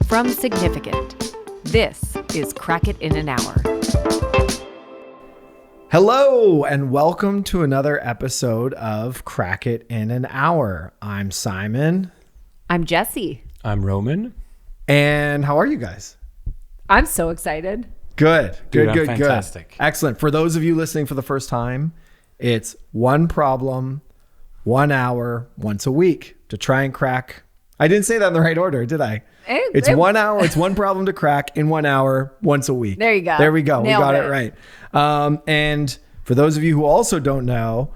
From Significant, this is Crack It in an Hour. Hello, and welcome to another episode of Crack It in an Hour. I'm Simon. I'm Jessie. I'm Roman. And how are you guys? I'm so excited. Good. Fantastic. Excellent. For those of you listening for the first time, it's one problem, 1 hour, once a week to try and crack. I didn't say that in the right order, did I? It's 1 hour. It's one problem to crack in 1 hour, once a week. There you go. There we go. Nailed We got it right. And for those of you who also don't know,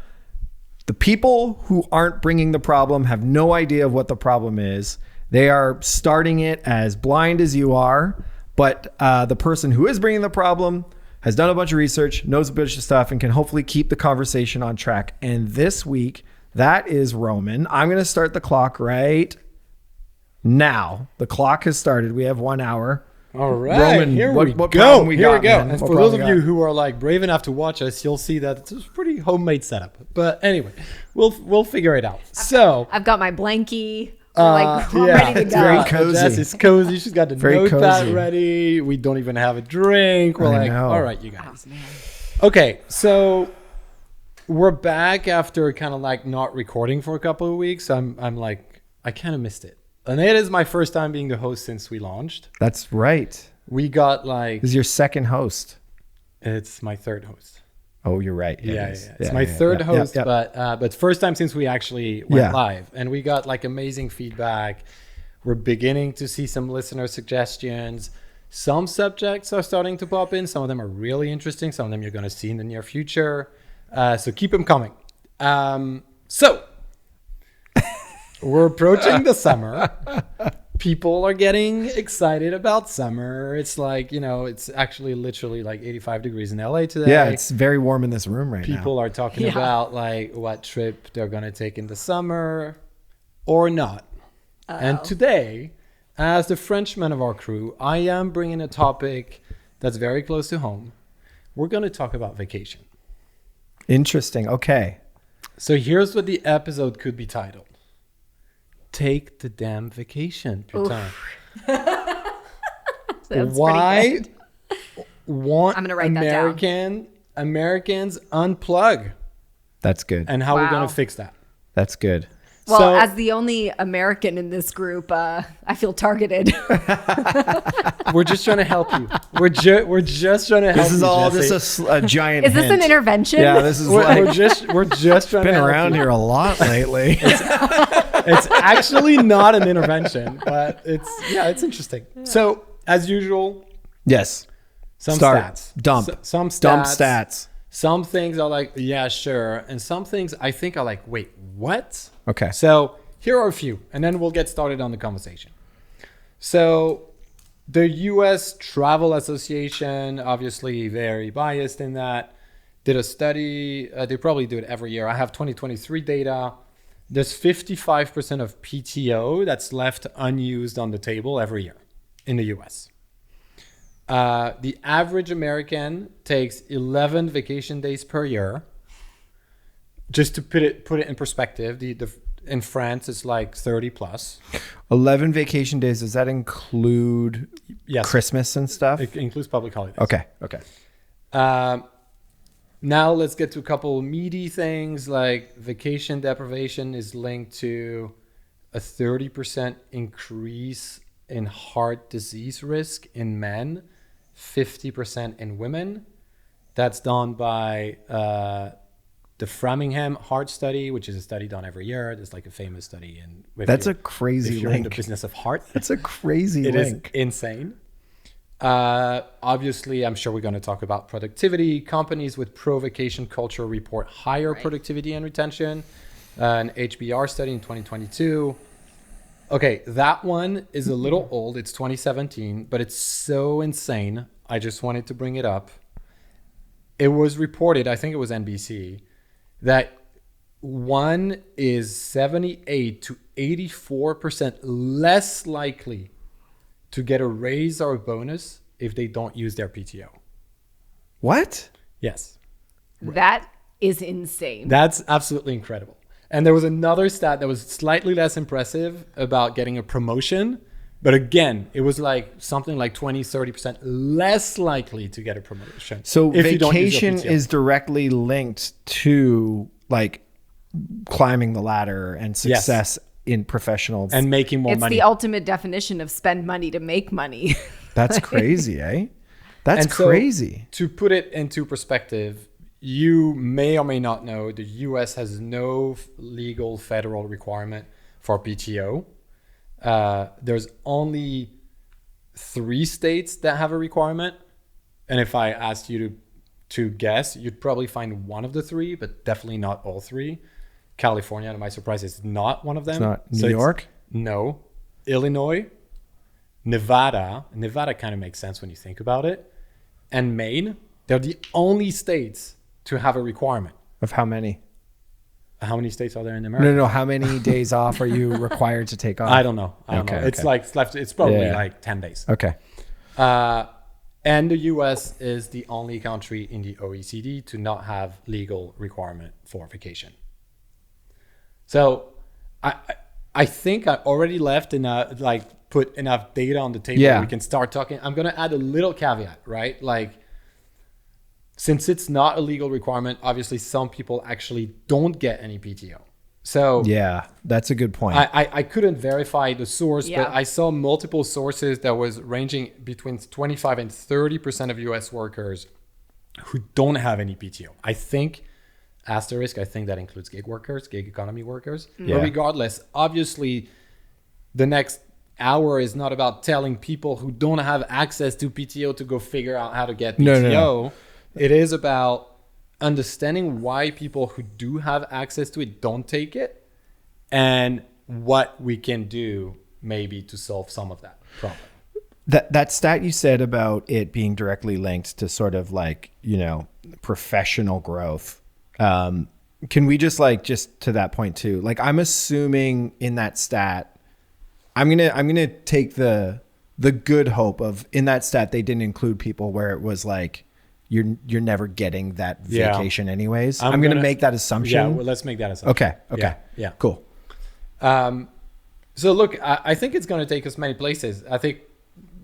the people who aren't bringing the problem have no idea of what the problem is. They are starting it as blind as you are. But the person who is bringing the problem has done a bunch of research, knows a bunch of stuff, and can hopefully keep the conversation on track. And this week, that is Roman. I'm going to start the clock right now. The clock has started. We have 1 hour. All right, Roman, here what we go. problem we Here got, we go. man? And What for those of problem we you who are like brave enough to watch us, you'll see that it's a pretty homemade setup. But anyway, we'll figure it out. So I've got my blankie. We're ready to it's go. very cozy. Jess is cozy. She's got the Very notepad cozy. ready. We don't even have a drink. We're I like, know. all right, you guys. Oh, man. Okay, so we're back after kind of like not recording for a couple of weeks. I'm like, I kind of missed it. And it is my first time being the host since we launched. That's right. We got like, This is your second host. it's my third host. Oh, you're right. Yeah, it is. yeah. It's my third host, yeah. but first time since we actually went Yeah. live, and we got like amazing feedback. We're beginning to see some listener suggestions. Some subjects are starting to pop in. Some of them are really interesting. Some of them you're going to see in the near future. So keep them coming. So we're approaching the summer. People are getting excited about summer. It's like, it's actually literally like 85 degrees in LA today. Yeah, it's very warm in this room right now. People are talking about like what trip they're going to take in the summer or not. And today, as the Frenchman of our crew, I am bringing a topic that's very close to home. We're going to talk about vacation. Interesting. Okay. So here's what the episode could be titled. Take the damn vacation, putain. That's Why pretty good. want I'm gonna write that down. Americans unplug? That's good. And how we're going Wow. to fix that. That's good. Well, So- as the only American in this group, I feel targeted. We're just trying to help you. We're just trying to help you. This is all Jesse. just a giant Is this hint. an intervention? Yeah, this is We're like just trying been to help around you. here a lot lately. It's actually not an intervention, but it's interesting. So as usual, Yes. some Start. stats, Dump. some stats, Dump stats. Some things are like, yeah, sure, and some things I think are like, wait, what? Okay. So here are a few, and then we'll get started on the conversation. So the U.S. Travel Association, obviously very biased in that, did a study. They probably do it every year. I have 2023 data. There's 55% of PTO that's left unused on the table every year in the U.S. The average American takes 11 vacation days per year. Just to put it in perspective, in France it's like 30 plus. 11 vacation days. Does that include Yes. Christmas and stuff? It includes public holidays. Okay. Now let's get to a couple meaty things, like vacation deprivation is linked to a 30% increase in heart disease risk in men, 50% in women. That's done by the Framingham Heart Study, which is a study done every year. There's like a famous study. That's a crazy if you're in the link. business of heart. That's a crazy It is link. insane. Obviously, I'm sure we're going to talk about productivity. Companies with pro-vacation culture report higher productivity and retention. An HBR study in 2022. Okay, that one is a little old. It's 2017, but it's so insane. I just wanted to bring it up. It was reported, I think it was NBC, that one is 78 to 84% less likely to get a raise or a bonus if they don't use their PTO. What? Yes. That is insane. That's absolutely incredible. And there was another stat that was slightly less impressive about getting a promotion. But again, it was like something like 20-30% less likely to get a promotion. So if you don't use your vacation PTO. is directly linked to like climbing the ladder and success in professional. and making more It's money. the ultimate definition of spend money to make money. That's crazy, eh? That's And so, crazy. to put it into perspective, you may or may not know the US has no legal federal requirement for PTO. There's only 3 states that have a requirement. And if I asked you to guess, you'd probably find one of the 3, but definitely not all 3. California, to my surprise, is not one of them. It's not New York? No. Illinois, Nevada. Nevada kind of makes sense when you think about it. And Maine. They're the only states to have a requirement. Of how many? How many states are there in America? No. How many days off are you required to take off? I don't know. Okay, It's okay. like it's probably Yeah. like 10 days. Okay. And the US is the only country in the OECD to not have legal requirement for vacation. So I think I already left enough, like put enough data on the table. Yeah. We can start talking. I'm going to add a little caveat, right? Like, since it's not a legal requirement, obviously some people actually don't get any PTO. So Yeah, that's a good point. I couldn't verify the source, Yeah. but I saw multiple sources that was ranging between 25 and 30% of US workers who don't have any PTO. I think, asterisk, I think that includes gig workers, gig economy workers. Yeah. But regardless, obviously, the next hour is not about telling people who don't have access to PTO to go figure out how to get PTO. No. It is about understanding why people who do have access to it don't take it, and what we can do maybe to solve some of that problem. That stat you said about it being directly linked to sort of like, professional growth. Can we just to that point too? Like, I'm assuming in that stat, I'm gonna take the good hope of in that stat they didn't include people where it was like you're never getting that Yeah. vacation anyways. I'm I'm gonna gonna- make that assumption. Yeah, well, let's make that assumption. Okay. Yeah. Cool. So look, I think it's going to take us many places. I think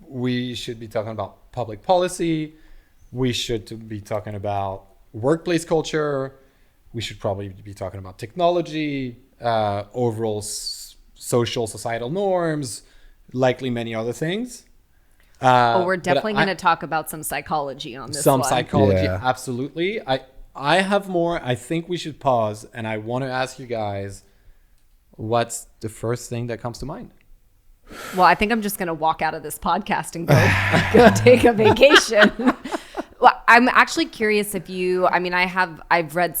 we should be talking about public policy. We should be talking about workplace culture. We should probably be talking about technology, overall social societal norms, likely many other things. We're But definitely I- going to talk about some psychology on this some one. psychology, Yeah. absolutely. I have more. I think we should pause, and I want to ask you guys, what's the first thing that comes to mind? Well, I think I'm just going to walk out of this podcast and go take a vacation. Well, I'm actually curious if I've read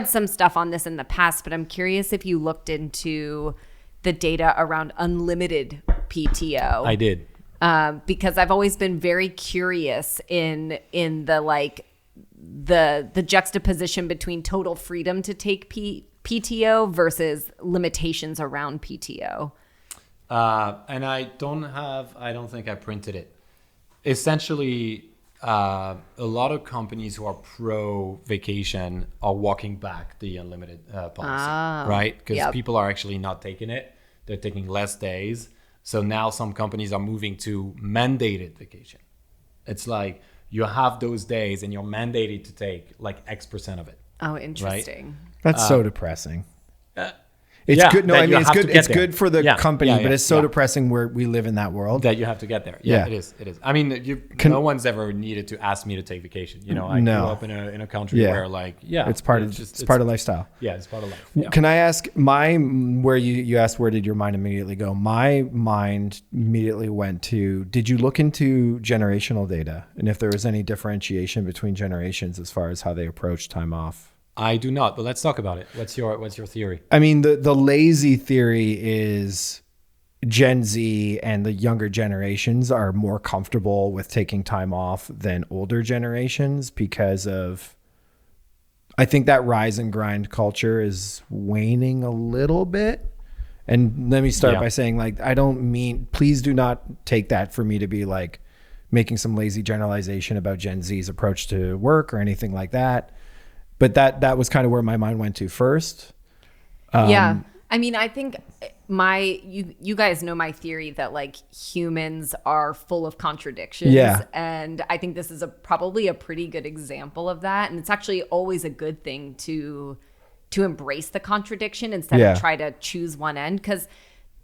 some stuff on this in the past, but I'm curious if you looked into the data around unlimited PTO. I did. Because I've always been very curious in the juxtaposition between total freedom to take PTO versus limitations around PTO. And I don't think I printed it. Essentially, a lot of companies who are pro vacation are walking back the unlimited policy, right? Because Yep. people are actually not taking it. They're taking less days. So now some companies are moving to mandated vacation. It's like you have those days and you're mandated to take like X% of it. Oh, interesting. That's so depressing. It's yeah, good. No, that I you mean, it's have to good. get It's there. good for the Yeah, company, yeah, but it's so yeah. depressing where we live in that world. That you have to get there. Yeah. It is. I mean, no one's ever needed to ask me to take vacation. I No. grew up in a country Yeah. where It's part of lifestyle. Yeah, it's part of life. Yeah. Can I ask where you asked where did your mind immediately go? My mind immediately went to, did you look into generational data and if there was any differentiation between generations as far as how they approach time off? I do not, but let's talk about it. What's your theory? I mean, the lazy theory is Gen Z and the younger generations are more comfortable with taking time off than older generations because of, I think that rise and grind culture is waning a little bit. And let me start by saying, like, I don't mean, please do not take that for me to be like making some lazy generalization about Gen Z's approach to work or anything like that. But that was kind of where my mind went to first. Yeah. I mean, I think you guys know my theory that like humans are full of contradictions. Yeah. And I think this is probably a pretty good example of that. And it's actually always a good thing to embrace the contradiction instead of try to choose one end. Because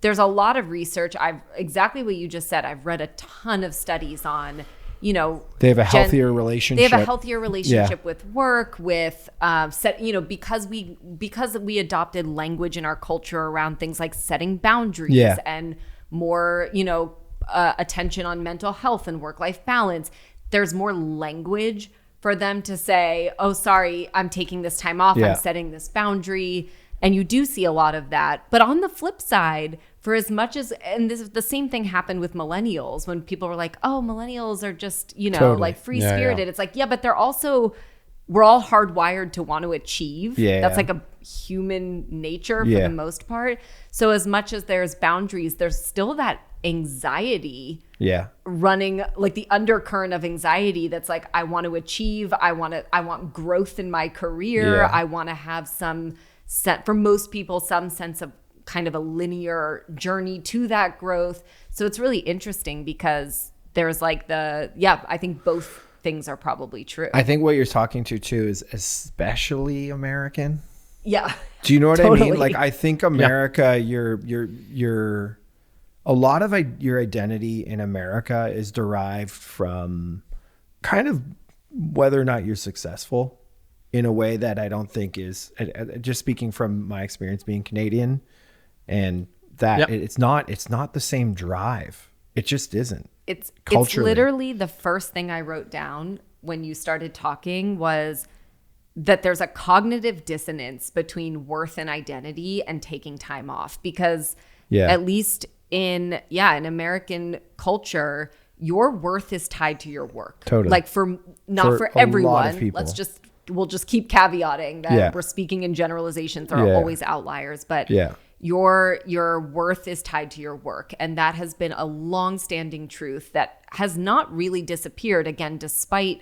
there's a lot of research. Exactly what you just said. I've read a ton of studies on, they have a healthier relationship. They have a healthier relationship with work, with because we adopted language in our culture around things like setting boundaries and more, attention on mental health and work-life balance. There's more language for them to say, oh, sorry, I'm taking this time off. I'm setting this boundary. And you do see a lot of that. But on the flip side, for as much as, and the same thing happened with millennials when people were like, oh, millennials are just, totally. like free spirited. It's like, but they're also, we're all hardwired to want to achieve. That's like a human nature for the most part. So as much as there's boundaries, there's still that anxiety running, like the undercurrent of anxiety that's like, I want to achieve, I want growth in my career. I want to have for most people, some sense of kind of a linear journey to that growth. So it's really interesting because there's like I think both things are probably true. I think what you're talking to too is especially American. Yeah. Do you know what Totally. I mean? Like, I think America, you're a lot of your identity in America is derived from kind of whether or not you're successful in a way that I don't think is, just speaking from my experience being Canadian, and that it's not the same drive. It just isn't. It's culturally. Literally the first thing I wrote down when you started talking was that there's a cognitive dissonance between worth and identity and taking time off, because at least in American culture, your worth is tied to your work. Totally. Like for everyone. Lot of people. We'll just keep caveating that we're speaking in generalizations. There are always outliers, but your worth is tied to your work. And that has been a longstanding truth that has not really disappeared, again, despite,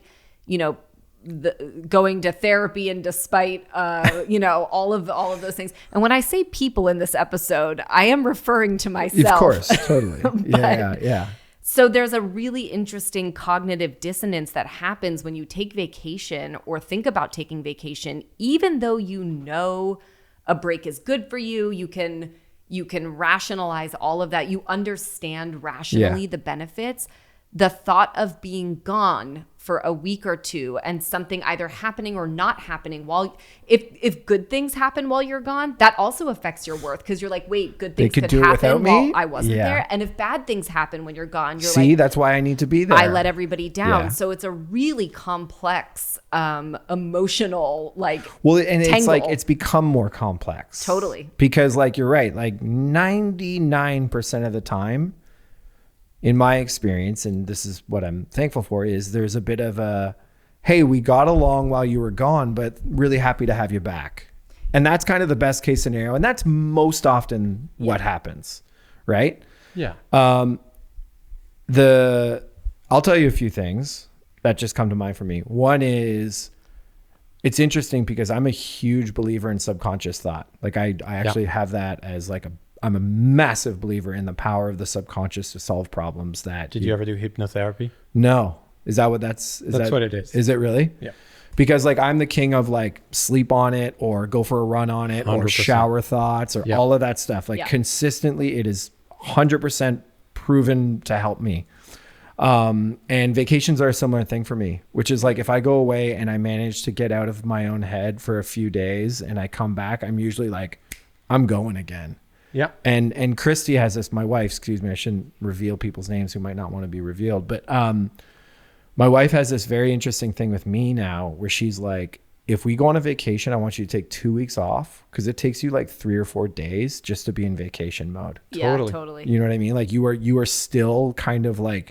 going to therapy and despite, all of those things. And when I say people in this episode, I am referring to myself. Of course, totally. Yeah. So there's a really interesting cognitive dissonance that happens when you take vacation or think about taking vacation, even though a break is good for you. You can rationalize all of that. You understand rationally the benefits. The thought of being gone for a week or two and something either happening or not happening if good things happen while you're gone, that also affects your worth, because you're like, wait, good things could happen while I wasn't there. And if bad things happen when you're gone, you're like, that's why I need to be there. I let everybody down. So it's a really complex emotional and it's like it's become more complex. Totally. Because you're right, 99% of the time, in my experience, and this is what I'm thankful for, is there's a bit of a, hey, we got along while you were gone, but really happy to have you back. And that's kind of the best case scenario. And that's most often what happens, right? Yeah. I'll tell you a few things that just come to mind for me. One is, it's interesting because I'm a huge believer in subconscious thought. I actually have that as I'm a massive believer in the power of the subconscious to solve problems. Did you ever do hypnotherapy? No. Is that what that's what it is. Is it really? Yeah. Because I'm the king of sleep on it or go for a run on it 100%. Or shower thoughts or all of that stuff. Consistently, it is 100% proven to help me. And vacations are a similar thing for me, which is if I go away and I manage to get out of my own head for a few days and I come back, I'm usually I'm going again. Yeah. And Christy has this, my wife, excuse me, I shouldn't reveal people's names who might not want to be revealed, but my wife has this very interesting thing with me now where she's like, if we go on a vacation, I want you to take 2 weeks off, because it takes you 3 or 4 days just to be in vacation mode. Yeah, totally. You know what I mean? You are still kind of I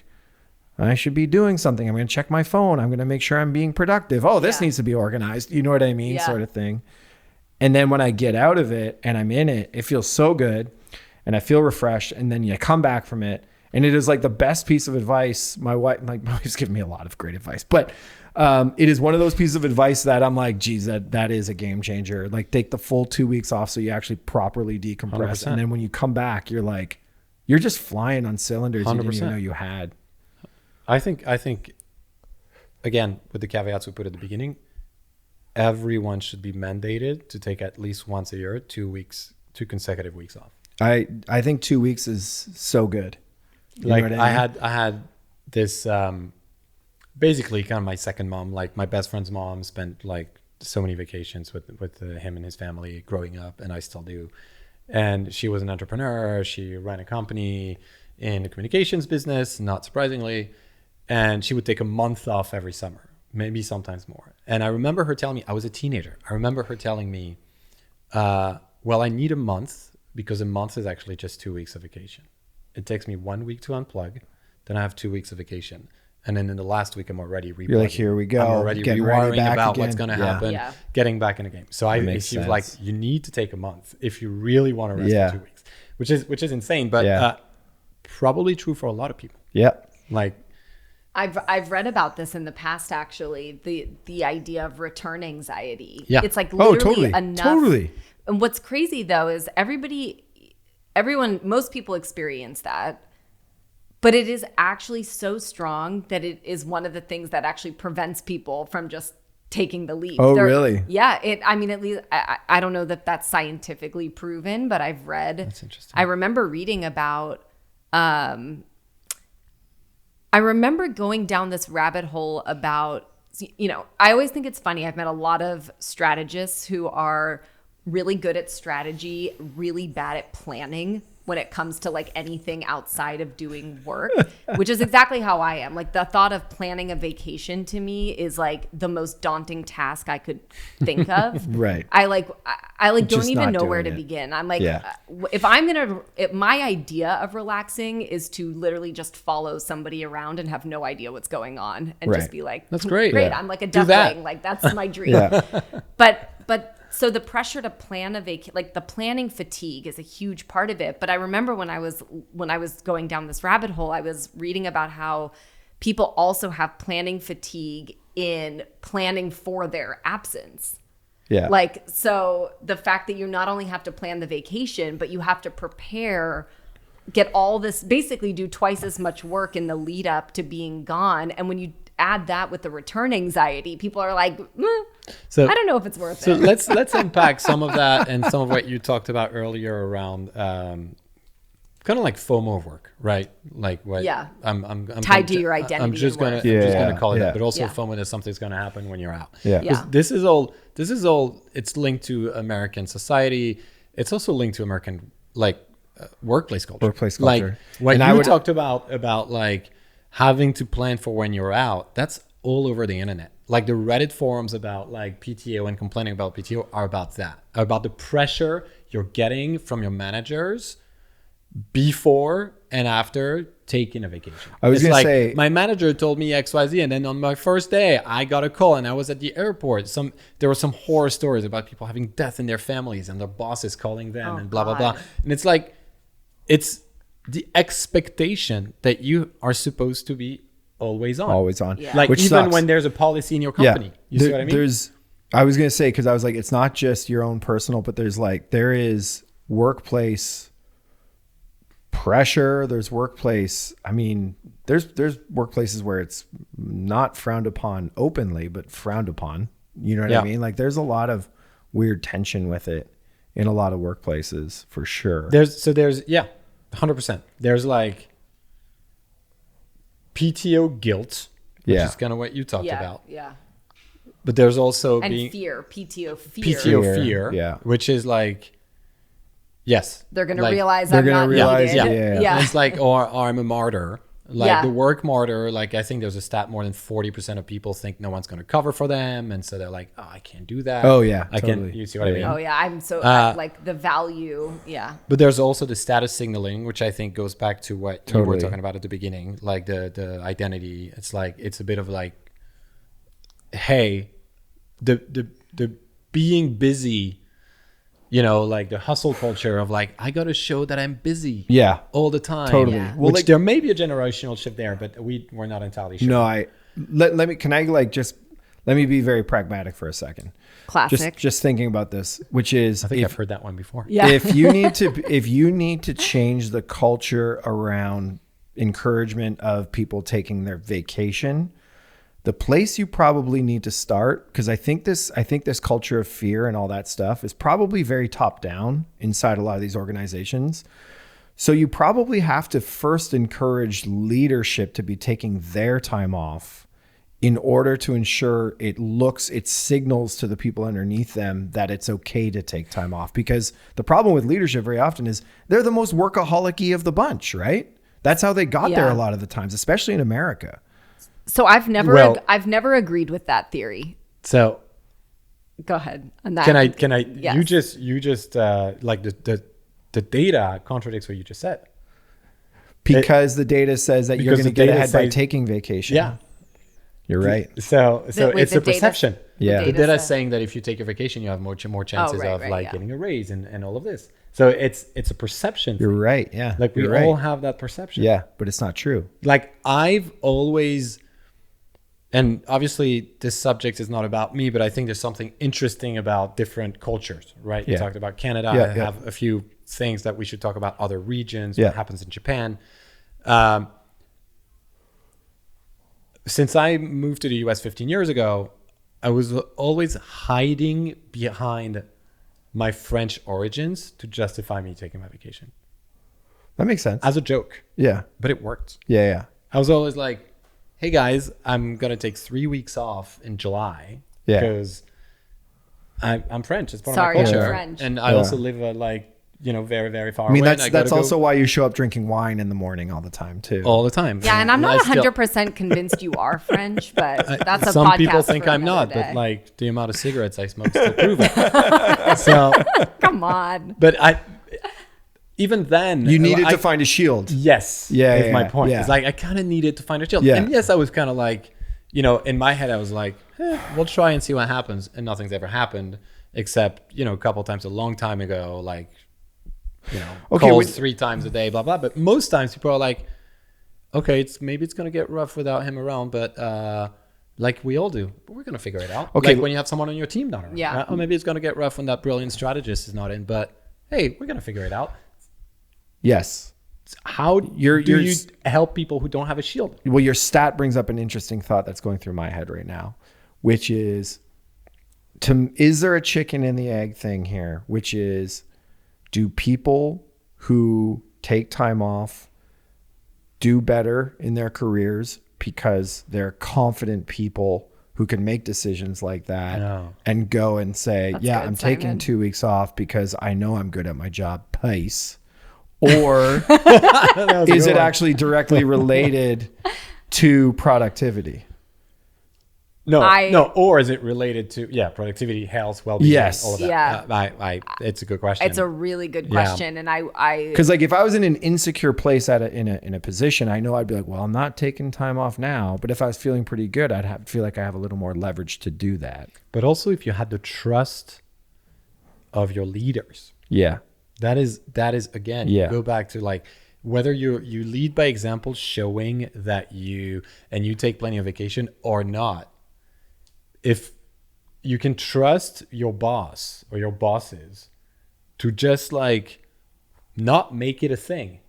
should be doing something. I'm going to check my phone. I'm going to make sure I'm being productive. Oh, this needs to be organized. You know what I mean? Sort of thing. And then when I get out of it and I'm in it, it feels so good and I feel refreshed. And then you come back from it. And it is the best piece of advice. My wife's given me a lot of great advice, but It is one of those pieces of advice that I'm like, geez, that is a game changer. Like take the full 2 weeks off so you actually properly decompress. 100%. And then when you come back, you're like, you're just flying on cylinders 100%. you didn't even know you had. I think again, with the caveats we put at the beginning, everyone should be mandated to take at least once a year 2 consecutive weeks off. I think 2 weeks is so good. You know Like what I mean? had this basically kind of my second mom, like my best friend's mom spent like so many vacations with him and his family growing up, and I still do. And she was an entrepreneur. She ran a company in the communications business, not surprisingly. And she would take a month off every summer, maybe sometimes more. And I remember her telling me, I was a teenager. I remember her telling me, well, I need a month because a month is actually just 2 weeks of vacation. It takes me 1 week to unplug. Then I have 2 weeks of vacation. And then in the last week, I'm already replugging. You're like, here we go. I'm already Getting ready rewiring back about again. what's going to Yeah. happen, Yeah. getting back in the game. So That I makes she was like, sense. you need to take a month if you really want to rest Yeah. for 2 weeks, which is insane, but Yeah. probably true for a lot of people. Yep. Like, I've read about this in the past, actually, the idea of return anxiety. Yeah. It's like Oh, literally totally. enough. Totally. And what's crazy though is most people experience that, but it is actually so strong that it is one of the things that actually prevents people from just taking the leap. Oh, really? Yeah. I mean, at least I don't know that that's scientifically proven, but I've read. That's interesting. I remember reading about. I remember going down this rabbit hole about, I always think it's funny. I've met a lot of strategists who are really good at strategy, really bad at planning when it comes to like anything outside of doing work, which is exactly how I am. Like the thought of planning a vacation to me is like the most daunting task I could think of. Right. I don't Just even not know where to doing it. begin. I'm like, Yeah. my idea of relaxing is to literally just follow somebody around and have no idea what's going on and Right. just be like, That's great. Great. Yeah. I'm like a Do that. duckling. Like that's my dream. Yeah. But so the pressure to plan a vacation, like the planning fatigue is a huge part of it. But I remember when I was going down this rabbit hole, I was reading about how people also have planning fatigue in planning for their absence. Yeah. Like, so the fact that you not only have to plan the vacation, but you have to prepare, get all this, basically do twice as much work in the lead up to being gone. And when you add that with the return anxiety, people are like, so I don't know if it's worth So it. let's unpack some of that and some of what you talked about earlier around kind of like FOMO of work, right? Like what Yeah. I'm Tied to your identity I'm just and gonna worth. I'm just Yeah, gonna call it yeah. that, but also Yeah. FOMO is something's gonna happen when you're out. Yeah. Yeah. 'Cause this is all it's linked to American society. It's also linked to American like workplace culture. Workplace Like culture. what And you I would- talked about like having to plan for when you're out. That's all over the internet. Like the Reddit forums about like PTO and complaining about PTO are about that, about the pressure you're getting from your managers before and after taking a vacation. I was It's gonna like, say- my manager told me XYZ, and then on my first day, I got a call and I was at the airport. There were some horror stories about people having death in their families and their bosses calling them and blah, blah, blah. God. And it's like, it's the expectation that you are supposed to be always on. Always on. Yeah. Like Which even sucks. when there's a policy in your company. You see what I mean? I was going to say, because I was like, it's not just your own personal, but there is workplace pressure. There's workplace. I mean, there's workplaces where it's not frowned upon openly, but frowned upon. You know what Yeah. I mean? Like there's a lot of weird tension with it in a lot of workplaces for sure. There's 100%. There's like PTO guilt, which Yeah. is kind of what you talked about. Yeah. But there's also And being fear, PTO fear. PTO Fear, fear, yeah. which is like, yes, They're going to like, realize they're I'm gonna not realize, needed. yeah. Yeah. It's like, or I'm a martyr. Like Yeah. the work martyr, like I think there's a stat more than 40% of people think no one's going to cover for them. And so they're like, oh, I can't do that. Oh, yeah, I totally. can, you see what I mean? Oh, yeah. I'm so, like, the value. Yeah. But there's also the status signaling, which I think goes back to what you were Totally. talking about at the beginning, like the identity. It's like, it's a bit of like, hey, the being busy, you know, like the hustle culture of like, I got to show that I'm busy Yeah. all the time. Totally. Yeah. Which there may be a generational shift there, but we're not entirely sure. No, let me, can I like just let me be very pragmatic for a second. Classic. Just thinking about this, which is I think I've heard that one before. Yeah. if you need to change the culture around encouragement of people taking their vacation, the place you probably need to start, because I think this culture of fear and all that stuff is probably very top down inside a lot of these organizations. So you probably have to first encourage leadership to be taking their time off in order to ensure it signals to the people underneath them that it's okay to take time off. Because the problem with leadership very often is they're the most workaholic-y of the bunch, right? That's how they got there a lot of the times, especially in America. So I've never agreed with that theory. So go ahead. On that. Can I, Yes. you just like the data contradicts what you just said. Because the data says that you're going to get ahead by taking vacation. Yeah. You're right. So Wait, it's the a perception. data- Yeah. The data data is says- saying that if you take a vacation, you have more chances right, of right, like yeah. getting a raise and all of this. So it's a perception. You're thing. right. Yeah. Like we You're right. all have that perception. Yeah, but it's not true. Like I've always, and obviously this subject is not about me, but I think there's something interesting about different cultures, right? You Yeah. talked about Canada. Yeah, I yeah. have a few things that we should talk about other regions, Yeah. what happens in Japan. Since I moved to the US 15 years ago, I was always hiding behind my French origins to justify me taking my vacation That makes sense. as a joke, Yeah. but it worked. Yeah. I was always like, hey guys, I'm going to take 3 weeks off in July Yeah. because I'm French. It's part Sorry, of my I'm culture. French. And I Yeah. also live very, very far I mean, away. and that's I gotta that's go also why you show up drinking wine in the morning all the time too. all the time. Yeah, and I'm not I still- 100% convinced you are French, but that's a Some podcast people think for I'm another not, day. but like the amount of cigarettes I smoke still prove it. So, Come on. but even then, You needed I- to find a shield. Yes. Yeah, is yeah, my yeah. point. Yeah. It's like I kind of needed to find a shield. Yeah. And yes, I was kind of like, in my head, I was like, we'll try and see what happens. And nothing's ever happened except, a couple times a long time ago, like, Okay, calls when- 3 times a day, blah, blah. But most times people are like, okay, maybe it's going to get rough without him around, but like we all do, but we're going to figure it out. Okay. Like when you have someone on your team not around. Yeah. Right? Oh, maybe it's going to get rough when that brilliant strategist is not in, but hey, we're going to figure it out. Yes. How You're- do you're- you help people who don't have a shield? Well, your stat brings up an interesting thought that's going through my head right now, which is is there a chicken and the egg thing here, which is, do people who take time off do better in their careers because they're confident people who can make decisions like that No. and go and say, That's yeah, good, I'm taking Simon. 2 weeks off because I know I'm good at my job, pace? Or is it actually directly related to productivity? No, I- no. Or is it related to productivity, health, well-being, Yes. all of that? Yeah. It's a good question. It's a really good Yeah. question. And I Because like if I was in an insecure place in a position, I know I'd be like, well, I'm not taking time off now. But if I was feeling pretty good, feel like I have a little more leverage to do that. But also, if you had the trust of your leaders, Yeah. that is again. Yeah. Go back to like whether you lead by example, showing that you take plenty of vacation or not. If you can trust your boss or your bosses to just like not make it a thing.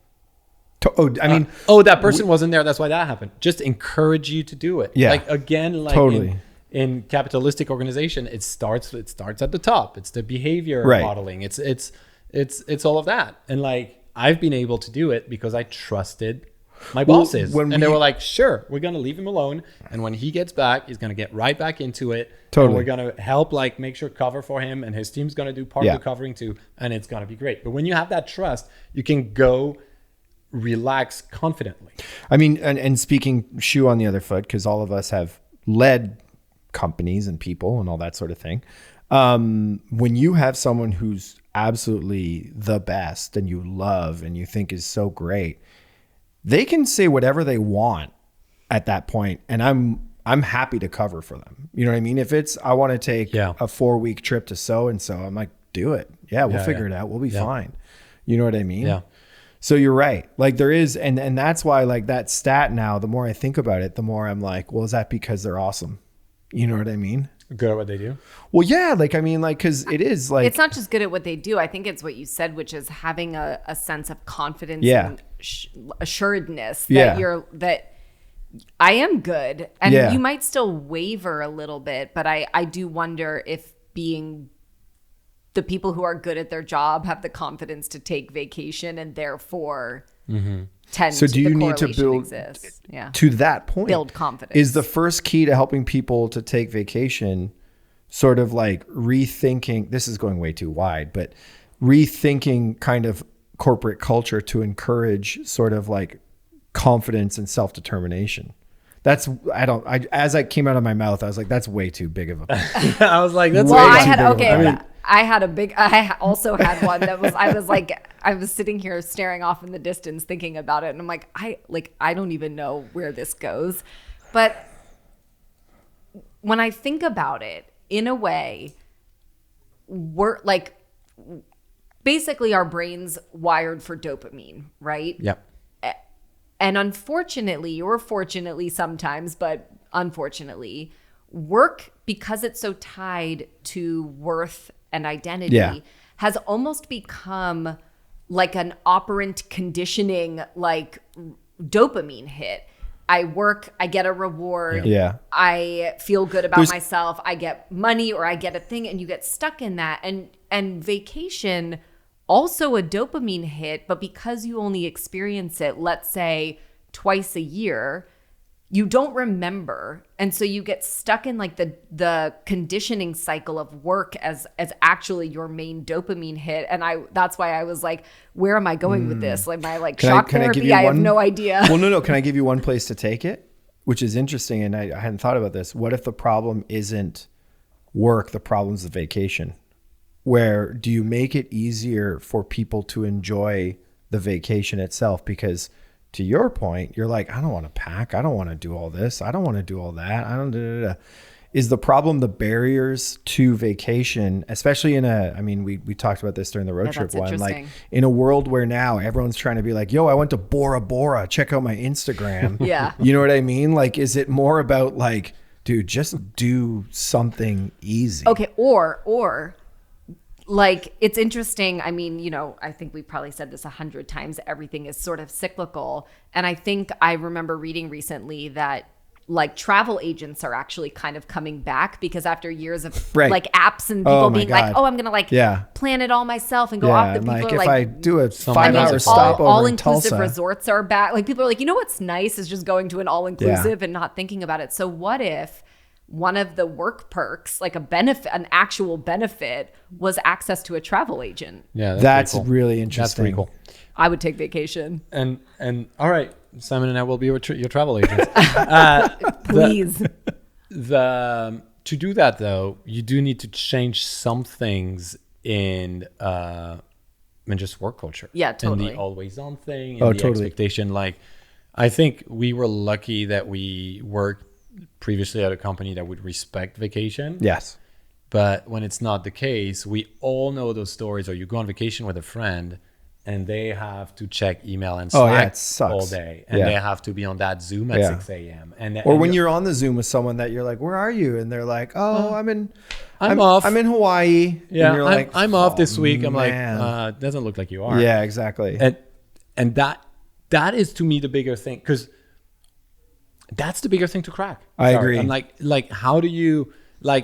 I mean, That person wasn't there. That's why that happened. Just encourage you to do it. Yeah. Like again, like Totally. in capitalistic organization, it starts at the top. It's the behavior Right. modeling. It's all of that. And like I've been able to do it because I trusted my Well, bosses. when And they we- were like, sure, we're gonna leave him alone. And when he gets back, he's gonna get right back into it. Totally. And we're gonna help like make sure cover for him, and his team's gonna do part Yeah. of the covering too, and it's gonna be great. But when you have that trust, you can go relax confidently. I mean, and speaking shoe on the other foot, because all of us have led companies and people and all that sort of thing. When you have someone who's absolutely the best and you love and you think is so great, they can say whatever they want at that point, and I'm happy to cover for them. You know what I mean? If it's I want to take Yeah. a 4-week trip to so and so, I'm like, do it. Yeah, we'll Yeah, figure yeah. it out. We'll be Yeah. fine. You know what I mean? Yeah. So you're right. Like there is, and that's why like that stat now, the more I think about it, the more I'm like, well, is that because they're awesome? You know what I mean? Good at what they do. Well, yeah, like, I mean, like, because it is like, It's not just good at what they do. I think it's what you said, which is having a sense of confidence Yeah. and assuredness that Yeah. that I am good. And Yeah. you might still waver a little bit, but I do wonder if being the people who are good at their job have the confidence to take vacation and therefore tend So to do you the need to correlation build exists. Yeah. to that point, Build confidence. is the first key to helping people to take vacation sort of like rethinking, this is going way too wide, but rethinking kind of corporate culture to encourage sort of like confidence and self-determination. That's, as I came out of my mouth, I was like, that's way too big of a, I was like, that's Well, way I too had big of a okay. plan. I also had one that was. I was sitting here staring off in the distance, thinking about it, and I'm like, I don't even know where this goes, but when I think about it, in a way, we're like, basically, our brains wired for dopamine, right? Yep. And unfortunately, or fortunately sometimes, but unfortunately, work, because it's so tied to worth and identity, Yeah. has almost become like an operant conditioning, like dopamine hit. I work, I get a reward. Yeah. I feel good about There's- myself. I get money or I get a thing, and you get stuck in that. And vacation, also a dopamine hit, but because you only experience it, let's say twice a year, you don't remember. And so you get stuck in like the conditioning cycle of work as actually your main dopamine hit. And that's why I was like, where am I going with this? Like my shock therapy, I have no idea. Well, no. Can I give you one place to take it? Which is interesting. And I hadn't thought about this. What if the problem isn't work? The problem's the vacation. Where do you make it easier for people to enjoy the vacation itself? Because to your point, you're like, I don't want to pack. I don't want to do all this. I don't want to do all that. I don't. Is the problem the barriers to vacation, especially we talked about this during the road trip that's one, like interesting. in a world where now everyone's trying to be like, yo, I went to Bora Bora. Check out my Instagram. Yeah. You know what I mean? Like, is it more about like, dude, just do something easy? Okay. Or like, it's interesting. I mean, I think we probably said this 100 times. Everything is sort of cyclical. And I think I remember reading recently that like travel agents are actually kind of coming back because after years of Right. like apps and people my being like, God. I'm going to like Yeah. plan it all myself and go Yeah, off. The and people like are if like, I do a Someone 5-hour knows stopover in all-inclusive Tulsa, resorts are back. Like people are like, what's nice is just going to an all-inclusive and not thinking about it. So what if one of the work perks, like a benefit, an actual benefit, was access to a travel agent? Yeah, that's pretty cool. really That's interesting. pretty cool. I would take vacation. And all right, Simon and I will be your travel agents. Please. To do that though, you do need to change some things in just work culture. Yeah, And totally. the always on thing and Oh, the totally. expectation. Like, I think we were lucky that we worked previously at a company that would respect vacation. Yes. But when it's not the case, we all know those stories. Or you go on vacation with a friend and they have to check email and Oh, yeah, Slack it sucks. all day. And Yeah. they have to be on that Zoom at Yeah. 6 a.m. Or when you're on the Zoom with someone that you're like, where are you? And they're like, I'm off. I'm in Hawaii. Yeah, And you're like, I'm off this "Oh, week. I'm man." like, doesn't look like you are. Yeah, exactly. And that is to me the bigger thing, because that's the bigger thing to crack. I agree. I'm like, how do you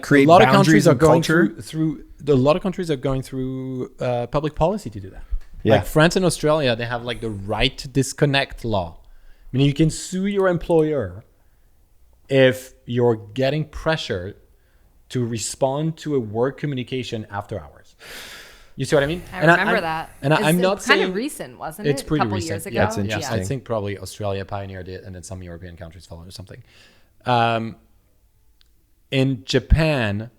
Create a lot of boundaries countries are and going culture? through a lot of countries are going through public policy to do that. Yeah. Like France and Australia, they have like the right to disconnect law. I mean, you can sue your employer if you're getting pressured to respond to a work communication after hours. You see what I mean? I remember that. And I'm not it's saying kind of recent, wasn't it? it's pretty a couple recent. years ago. Yeah, That's interesting. I think probably Australia pioneered it, and then some European countries followed or something. In Japan,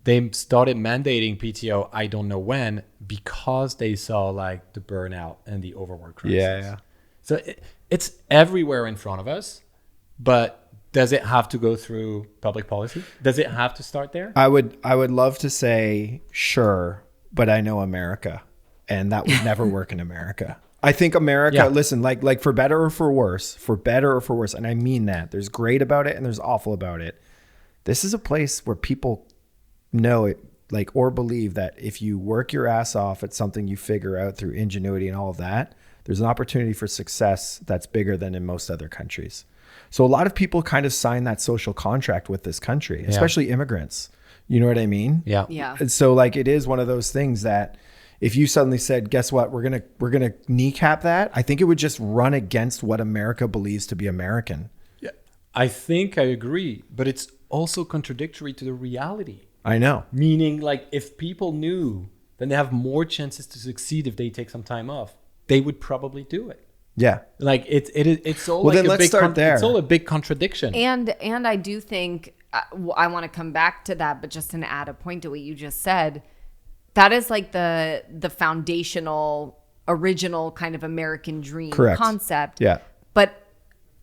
they started mandating PTO. I don't know when, because they saw like the burnout and the overwork crisis. Yeah. So it's everywhere in front of us, but does it have to go through public policy? Does it have to start there? I would love to say sure, but I know America, and that would never work in America. I think America, Yeah. listen, like for better or for worse, and I mean that. There's great about it and there's awful about it. this is a place where people know it, like, or believe that if you work your ass off at something you figure out through ingenuity and all of that, there's an opportunity for success that's bigger than in most other countries. So a lot of people kind of sign that social contract with this country, especially immigrants. You know what I mean? Yeah. Yeah. And so like, it is one of those things that if you suddenly said, guess what, we're going to kneecap that, I think it would just run against what America believes to be American. Yeah. I think I agree, but it's also contradictory to the reality. I know. Meaning, like, if people knew, then they have more chances to succeed if they take some time off. They would probably do it. Yeah. Like it's all Well, like then let's start there. It's all a big contradiction. And I do think I want to come back to that, but just to add a point to what you just said, that is like the foundational, original kind of American dream concept. Yeah. But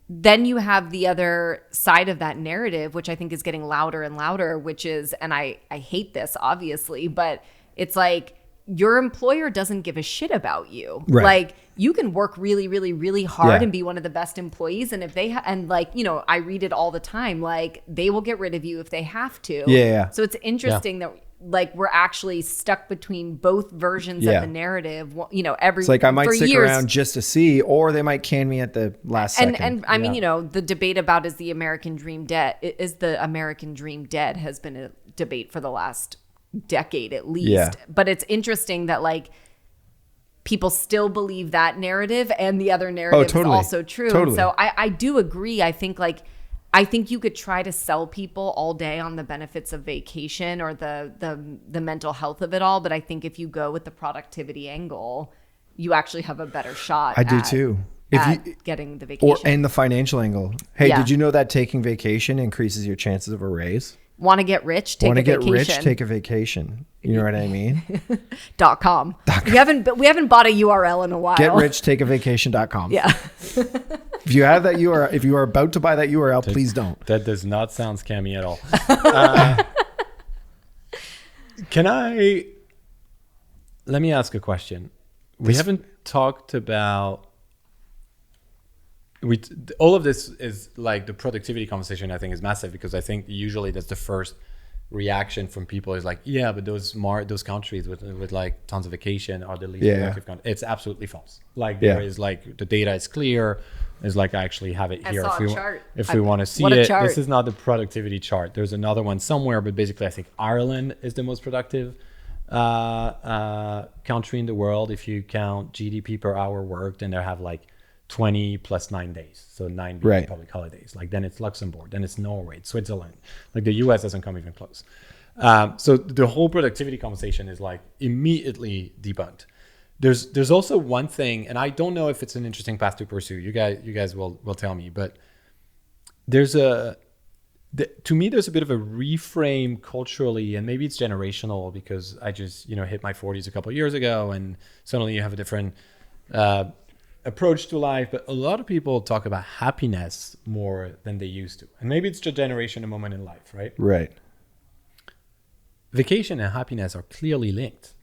then you have the other side of that narrative, which I think is getting louder and louder, which is, and I hate this obviously, but it's like, your employer doesn't give a shit about you. Right. Like, you can work really, really, really hard Yeah. and be one of the best employees. And if they, and like, you know, I read it all the time, like they will get rid of you if they have to. Yeah. So it's interesting that like, we're actually stuck between both versions of the narrative, you know, It's like, I might for stick years, around just to see, or they might can me at the last second. and I mean, you know, the debate about is the American dream dead? Is the American dream dead has been a debate for the last decade at least. Yeah. But it's interesting that like people still believe that narrative and the other narrative is also true. Totally. So I do agree. I think you could try to sell people all day on the benefits of vacation or the mental health of it all, but I think if you go with the productivity angle, you actually have a better shot. I do too. If you getting the vacation and the financial angle. Hey, Yeah. did you know that taking vacation increases your chances of a raise? Want to get rich? Take a vacation. Rich? Take a vacation. You know what I mean? .com. We haven't bought a URL in a while. GetRichTakeAVacation.com. Yeah. If you have that URL, if you are about to buy that URL, please don't. That does not sound scammy at all. Let me ask a question. We haven't talked about, all of this is like the productivity conversation, I think, is massive, because I think usually that's the first reaction from people is like, yeah, but those countries with like tons of vacation are the least productive countries. It's absolutely false. Like there is like, the data is clear. It's like, I actually have it here. If we want to see it, this is not the productivity chart. There's another one somewhere, but basically I think Ireland is the most productive country in the world. If you count GDP per hour worked, and they have like 20 plus 9 days. So 9 being public holidays. Like then it's Luxembourg, then it's Norway, it's Switzerland. Like the US doesn't come even close. So the whole productivity conversation is like immediately debunked. There's also one thing, and I don't know if it's an interesting path to pursue. You guys will tell me, but to me, there's a bit of a reframe culturally, and maybe it's generational, because I just, hit my 40s a couple of years ago, and suddenly you have a different approach to life. But a lot of people talk about happiness more than they used to. And maybe it's just generation, a moment in life, right? Right. Vacation and happiness are clearly linked.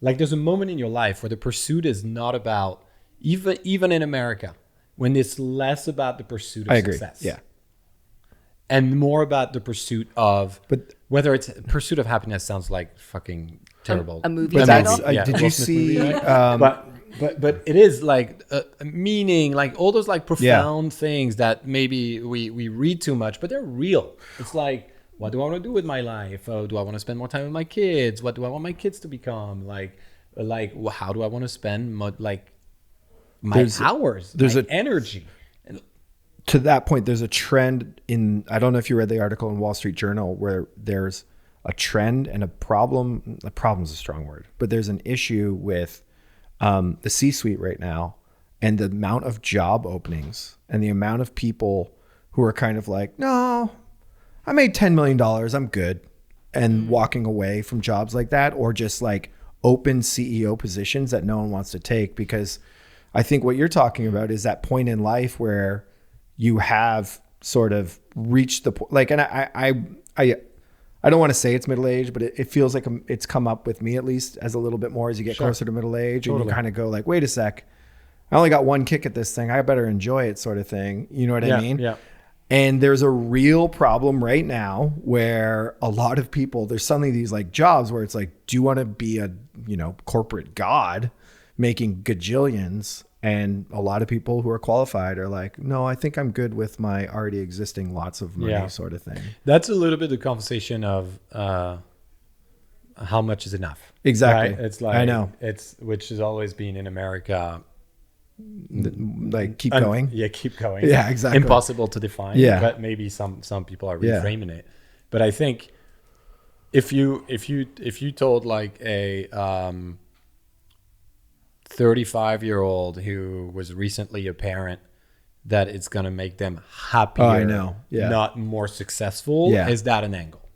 Like there's a moment in your life where the pursuit is not about, even in America, when it's less about the pursuit of success. Yeah. And more about the pursuit of, but whether it's pursuit of happiness sounds like fucking terrible. A movie title? Did you see? Movie, right? But it is like a meaning, like all those like profound things that maybe we read too much, but they're real. It's like, what do I want to do with my life? Oh, do I want to spend more time with my kids? What do I want my kids to become? Like how do I want to spend my hours? There's energy. To that point, there's a trend in, I don't know if you read the article in Wall Street Journal, where there's a trend and a problem. A problem is a strong word, but there's an issue with the C-suite right now, and the amount of job openings and the amount of people who are kind of like, no, I made $10 million, I'm good, and walking away from jobs like that, or just like open CEO positions that no one wants to take. Because I think what you're talking about is that point in life where you have sort of reached the point, like, and I don't want to say it's middle age, but it feels like it's come up with me, at least, as a little bit more as you get closer to middle age. And you kind of go like, wait a sec, I only got one kick at this thing, I better enjoy it, sort of thing. You know what I mean? Yeah. And there's a real problem right now where a lot of people, there's suddenly these like jobs where it's like, do you want to be a, corporate god making gajillions? And a lot of people who are qualified are like, no, I think I'm good with my already existing lots of money sort of thing. That's a little bit the conversation of how much is enough. Exactly. Right? It's like, I know. Which has always been in America. Like keep going. Yeah, keep going. Yeah, exactly. Impossible to define. Yeah. But maybe some people are reframing it. But I think if you told like a 35-year-old who was recently a parent that it's going to make them happier, I know. Yeah. not more successful, Yeah. is that an angle?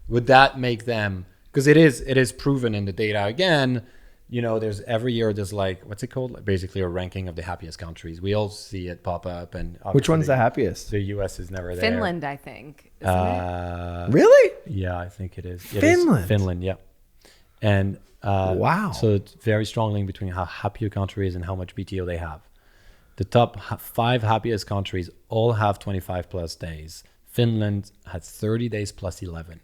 Would that make them, because it is proven in the data again, there's every year there's like, what's it called? Basically a ranking of the happiest countries. We all see it pop up. And Which one's the happiest? The US is never there. Finland, I think. Isn't it? Really? Yeah, I think it is. Finland? Finland, yeah. And wow. So it's very strong link between how happy a country is and how much BTO they have. The top 5 happiest countries all have 25 plus days. Finland has 30 days plus 11.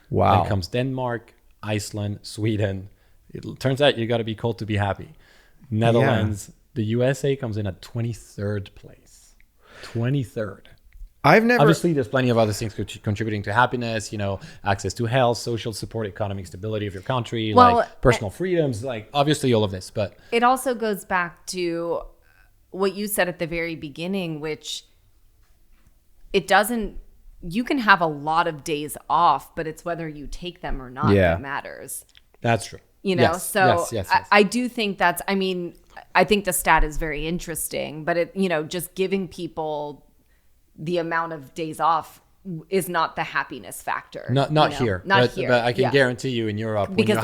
Wow. Then comes Denmark, Iceland, Sweden. It turns out you got to be cold to be happy. Netherlands, the USA comes in at 23rd place. 23rd. I've never. Obviously, there's plenty of other things contributing to happiness, access to health, social support, economic stability of your country, like personal freedoms, like obviously all of this. But it also goes back to what you said at the very beginning, which it doesn't, you can have a lot of days off, but it's whether you take them or not that matters. That's true. Yes, yes. I do think that's, I think the stat is very interesting, but it, just giving people the amount of days off is not the happiness factor. Not here. Not but, here. But I can guarantee you in Europe, because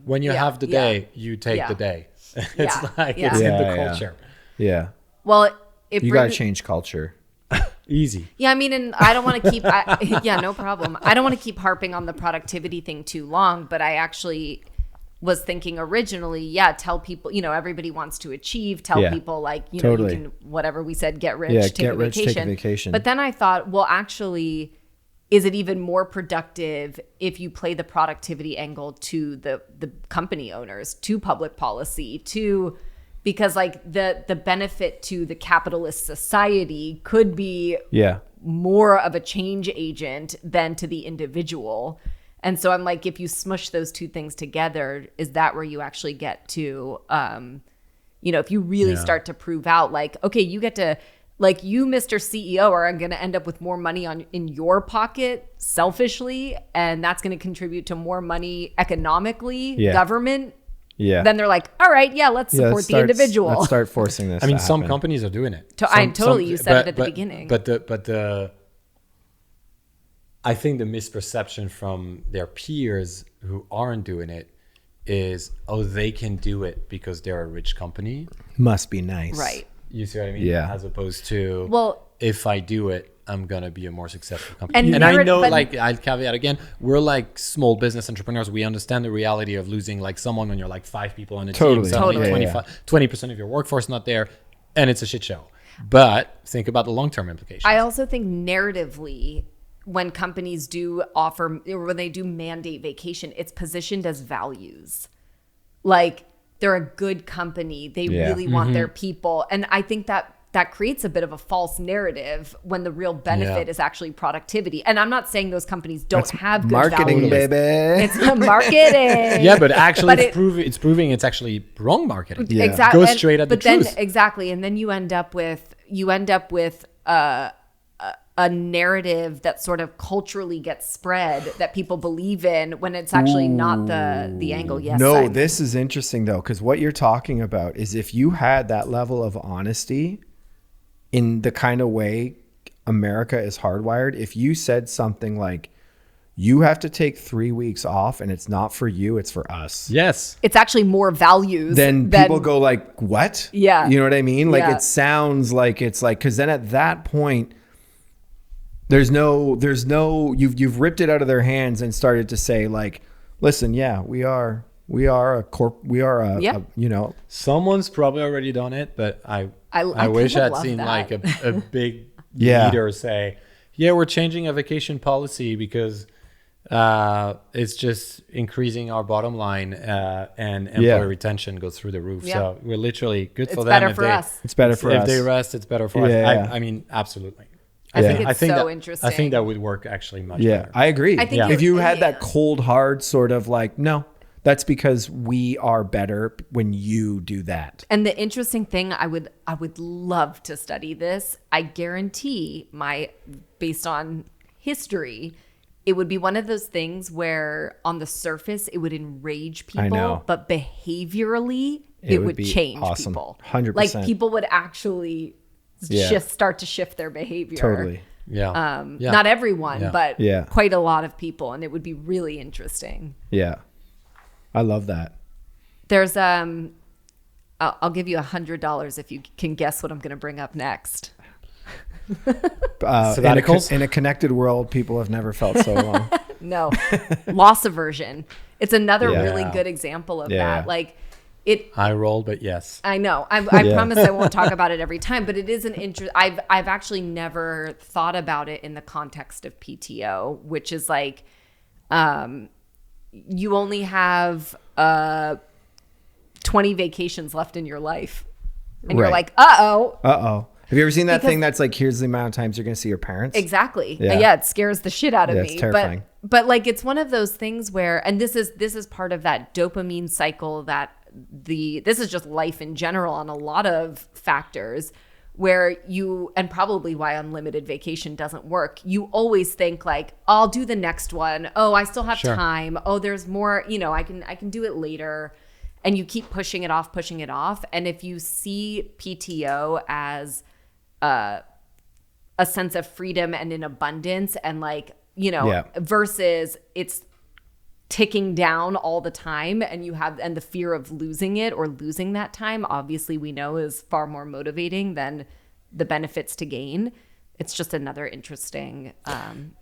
when you have the day, you take the day. It's it's in the culture. Yeah. Well, you got to change culture. Easy. Yeah, and I don't want to keep, no problem. I don't want to keep harping on the productivity thing too long, but I actually was thinking originally, tell people, everybody wants to achieve, tell people like, you can, whatever we said, get rich, take a vacation. But then I thought, well, actually, is it even more productive if you play the productivity angle to the company owners, to public policy, because like the benefit to the capitalist society could be more of a change agent than to the individual. And so I'm like, if you smush those two things together, is that where you actually get to, if you really start to prove out like, okay, you get to, like you, Mr. CEO, are going to end up with more money in your pocket selfishly, and that's going to contribute to more money economically, government. Yeah. Then they're like, all right, let's support the individual. Let's start forcing this. Some companies are doing it. You said it at the beginning. But I think the misperception from their peers who aren't doing it is, they can do it because they're a rich company. Must be nice. Right. You see what I mean? Yeah. As opposed to, if I do it, I'm going to be a more successful company. And I know, I'll caveat again, we're like small business entrepreneurs. We understand the reality of losing like someone when you're like 5 people on a team. Suddenly 20% of your workforce not there, and it's a shit show. But think about the long-term implications. I also think narratively, when companies do offer, or when they do mandate vacation, it's positioned as values. Like they're a good company. They really want their people. And I think that creates a bit of a false narrative when the real benefit is actually productivity. And I'm not saying those companies don't have good marketing, values. baby. It's marketing. Yeah, but actually it's proving it's actually wrong marketing. Yeah. Exactly. Go straight at the truth. Exactly. And then you end up with a narrative that sort of culturally gets spread that people believe in when it's actually not the angle. Yes. No, this is interesting though, because what you're talking about is if you had that level of honesty in the kind of way America is hardwired, if you said something like, you have to take 3 weeks off and it's not for you, it's for us. Yes. It's actually more values. Then people go like, what? Yeah. You know what I mean? Like it sounds like it's like, because then at that point, there's no, you've ripped it out of their hands and started to say like, listen, we are Someone's probably already done it, but I wish I'd seen like a big leader say, yeah, we're changing a vacation policy because it's just increasing our bottom line and employee retention goes through the roof. So we're literally good for them. It's better for us. It's better for us. If they rest, it's better for us. I mean, absolutely. I think it's so that, interesting. I think that would work actually much better. I agree. I think if you had that cold, hard sort of like, no, that's because we are better when you do that. And the interesting thing, I would love to study this. I guarantee based on history, it would be one of those things where on the surface it would enrage people, but behaviorally it would change people. 100%. Like people would actually start to shift their behavior. Totally. Not everyone, but quite a lot of people, and it would be really interesting. Yeah. I love that. There's I'll give you $100 if you can guess what I'm going to bring up next. In a connected world, people have never felt so long. No, loss aversion. It's another really good example of that. Like I roll, but yes. I know. I promise I won't talk about it every time, but it is an interest. I've actually never thought about it in the context of PTO, which is like, you only have 20 vacations left in your life, and you're like, uh-oh. Have you ever seen that thing that's like, here's the amount of times you're going to see your parents? Exactly. Yeah, it scares the shit out of me. It's terrifying. But like, it's one of those things where, and this is part of that dopamine cycle that this is just life in general on a lot of factors where and probably why unlimited vacation doesn't work. You always think like, I'll do the next one. Oh, I still have time. Oh, there's more, I can do it later. And you keep pushing it off. And if you see PTO as a sense of freedom and an abundance and like, versus it's ticking down all the time and the fear of losing it or losing that time, obviously we know is far more motivating than the benefits to gain. It's just another interesting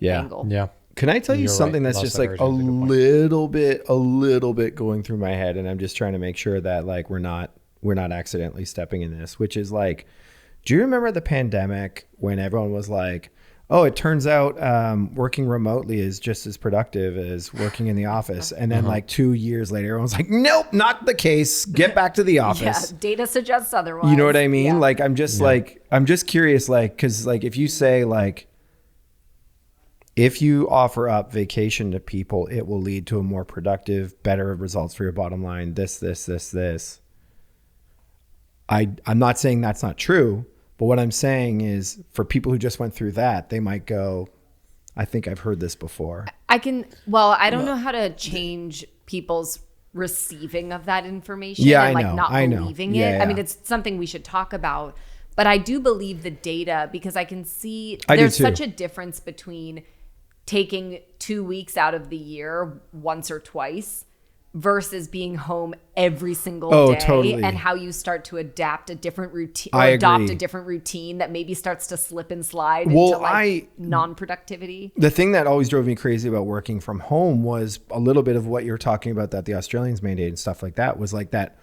angle. Yeah. Can I tell you something that's just like a little bit going through my head, and I'm just trying to make sure that like we're not accidentally stepping in this, which is like, do you remember the pandemic when everyone was like, oh, it turns out working remotely is just as productive as working in the office. And then like 2 years later, everyone's like, nope, not the case. Get back to the office. Data suggests otherwise. You know what I mean? Like, I'm just curious, like, cause like if you say like, if you offer up vacation to people, it will lead to a more productive, better results for your bottom line. This. I'm not saying that's not true. But what I'm saying is for people who just went through that, they might go, I think I've heard this before. I don't know how to change people's receiving of that information not believing it. Yeah. I mean, it's something we should talk about. But I do believe the data because I can see there's such a difference between taking 2 weeks out of the year once or twice versus being home every single day totally. And how you start to adapt a different routine or adopt a different routine that maybe starts to slip and slide into like non-productivity. The thing that always drove me crazy about working from home was a little bit of what you're talking about that the Australians mandate and stuff like that was like that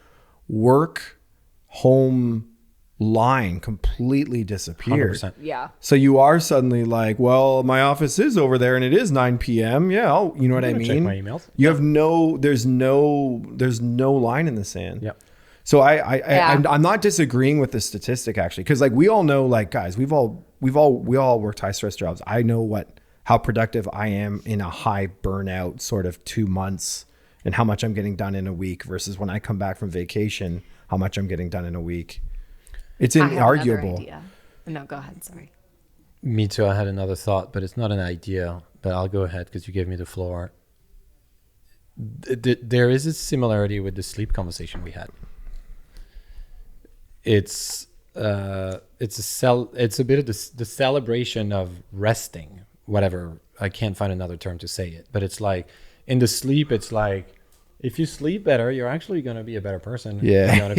work home line completely disappeared. 100%. Yeah. So you are suddenly like, well, my office is over there and it is 9 p.m. Yeah. You know what I mean? Check my emails. You have there's no line in the sand. Yep. So I'm not disagreeing with the statistic actually. Cause like we all know, like guys, we all worked high stress jobs. I know how productive I am in a high burnout sort of 2 months and how much I'm getting done in a week versus when I come back from vacation, how much I'm getting done in a week. It's inarguable. No, go ahead. Sorry. Me too. I had another thought, but it's not an idea. But I'll go ahead because you gave me the floor. There is a similarity with the sleep conversation we had. It's a bit of the celebration of resting. Whatever. I can't find another term to say it. But it's like in the sleep. It's like. If you sleep better, you're actually going to be a better person. Yeah. You're going to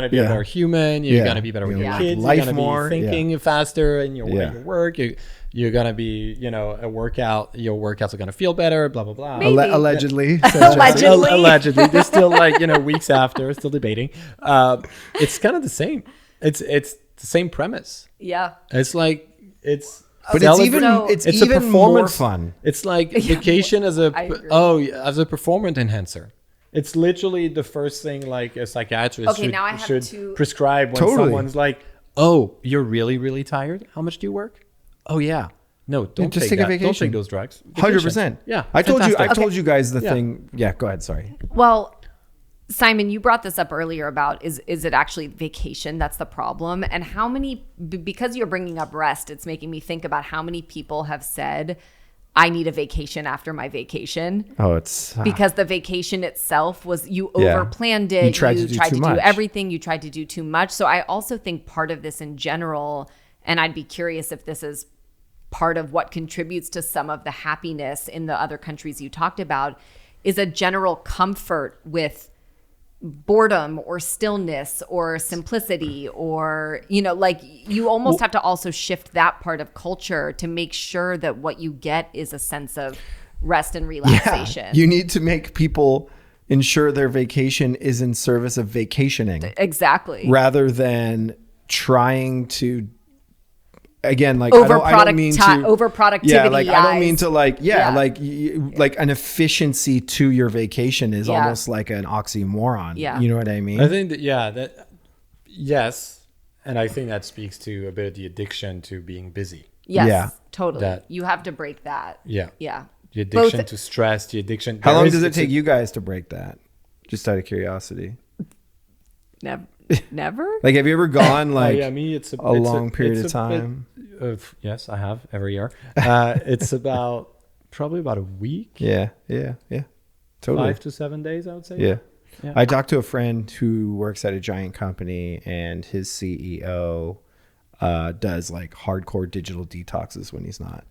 be a better human. You're going to be better with your kids. Life you're going to more. be thinking faster in your work. You're going to be, a workout. Your workouts are going to feel better, blah, blah, blah. Allegedly. Allegedly. They're still weeks after, still debating. It's kind of the same. It's the same premise. Yeah. It's like it's But celebrate- it's a even more performance- fun. It's like vacation as I agree. as a performance enhancer. It's literally the first thing like a psychiatrist Okay, now I have should to- prescribe when Totally. someone's like, "Oh, you're really, really tired. How much do you work?" "Oh yeah, no, don't just take take a that. Don't vacation. take those drugs." 100%. Yeah, I told fantastic. you guys the Yeah. thing. Yeah, go ahead. Sorry. Well, Simon, you brought this up earlier about is it actually vacation that's the problem? And how many, because you're bringing up rest, it's making me think about how many people have said, I need a vacation after my vacation. Oh, it's Because the vacation itself was, you Yeah. overplanned it. You tried to do too much. everything. You tried to do too much. So I also think part of this in general, and I'd be curious if this is part of what contributes to some of the happiness in the other countries you talked about, is a general comfort with boredom or stillness or simplicity, or like you almost have to also shift that part of culture to make sure that what you get is a sense of rest and relaxation. You need to make people ensure their vacation is in service of vacationing Exactly. rather than trying to, again, like I don't mean to overproductivity. Yeah, like I don't mean eyes. to like Yeah. like an efficiency to your vacation is Yeah. almost like an oxymoron. Yeah. You know what I mean? I think yes, and I think that speaks to a bit of the addiction to being busy. Yes, Yeah. totally. That- You have to break that. Yeah, Yeah. the addiction Both- to stress, the addiction. How there long is- does it it's take a- you guys to break that? Just out of curiosity. Never. Never. Like, have you ever gone like yeah, me, it's a long period of it's a bit time? yes, I have every year. It's probably about a week, Yeah. Totally. 5 to 7 days, I would say. Yeah. Yeah. I talked to a friend who works at a giant company, and his CEO does like hardcore digital detoxes when he's not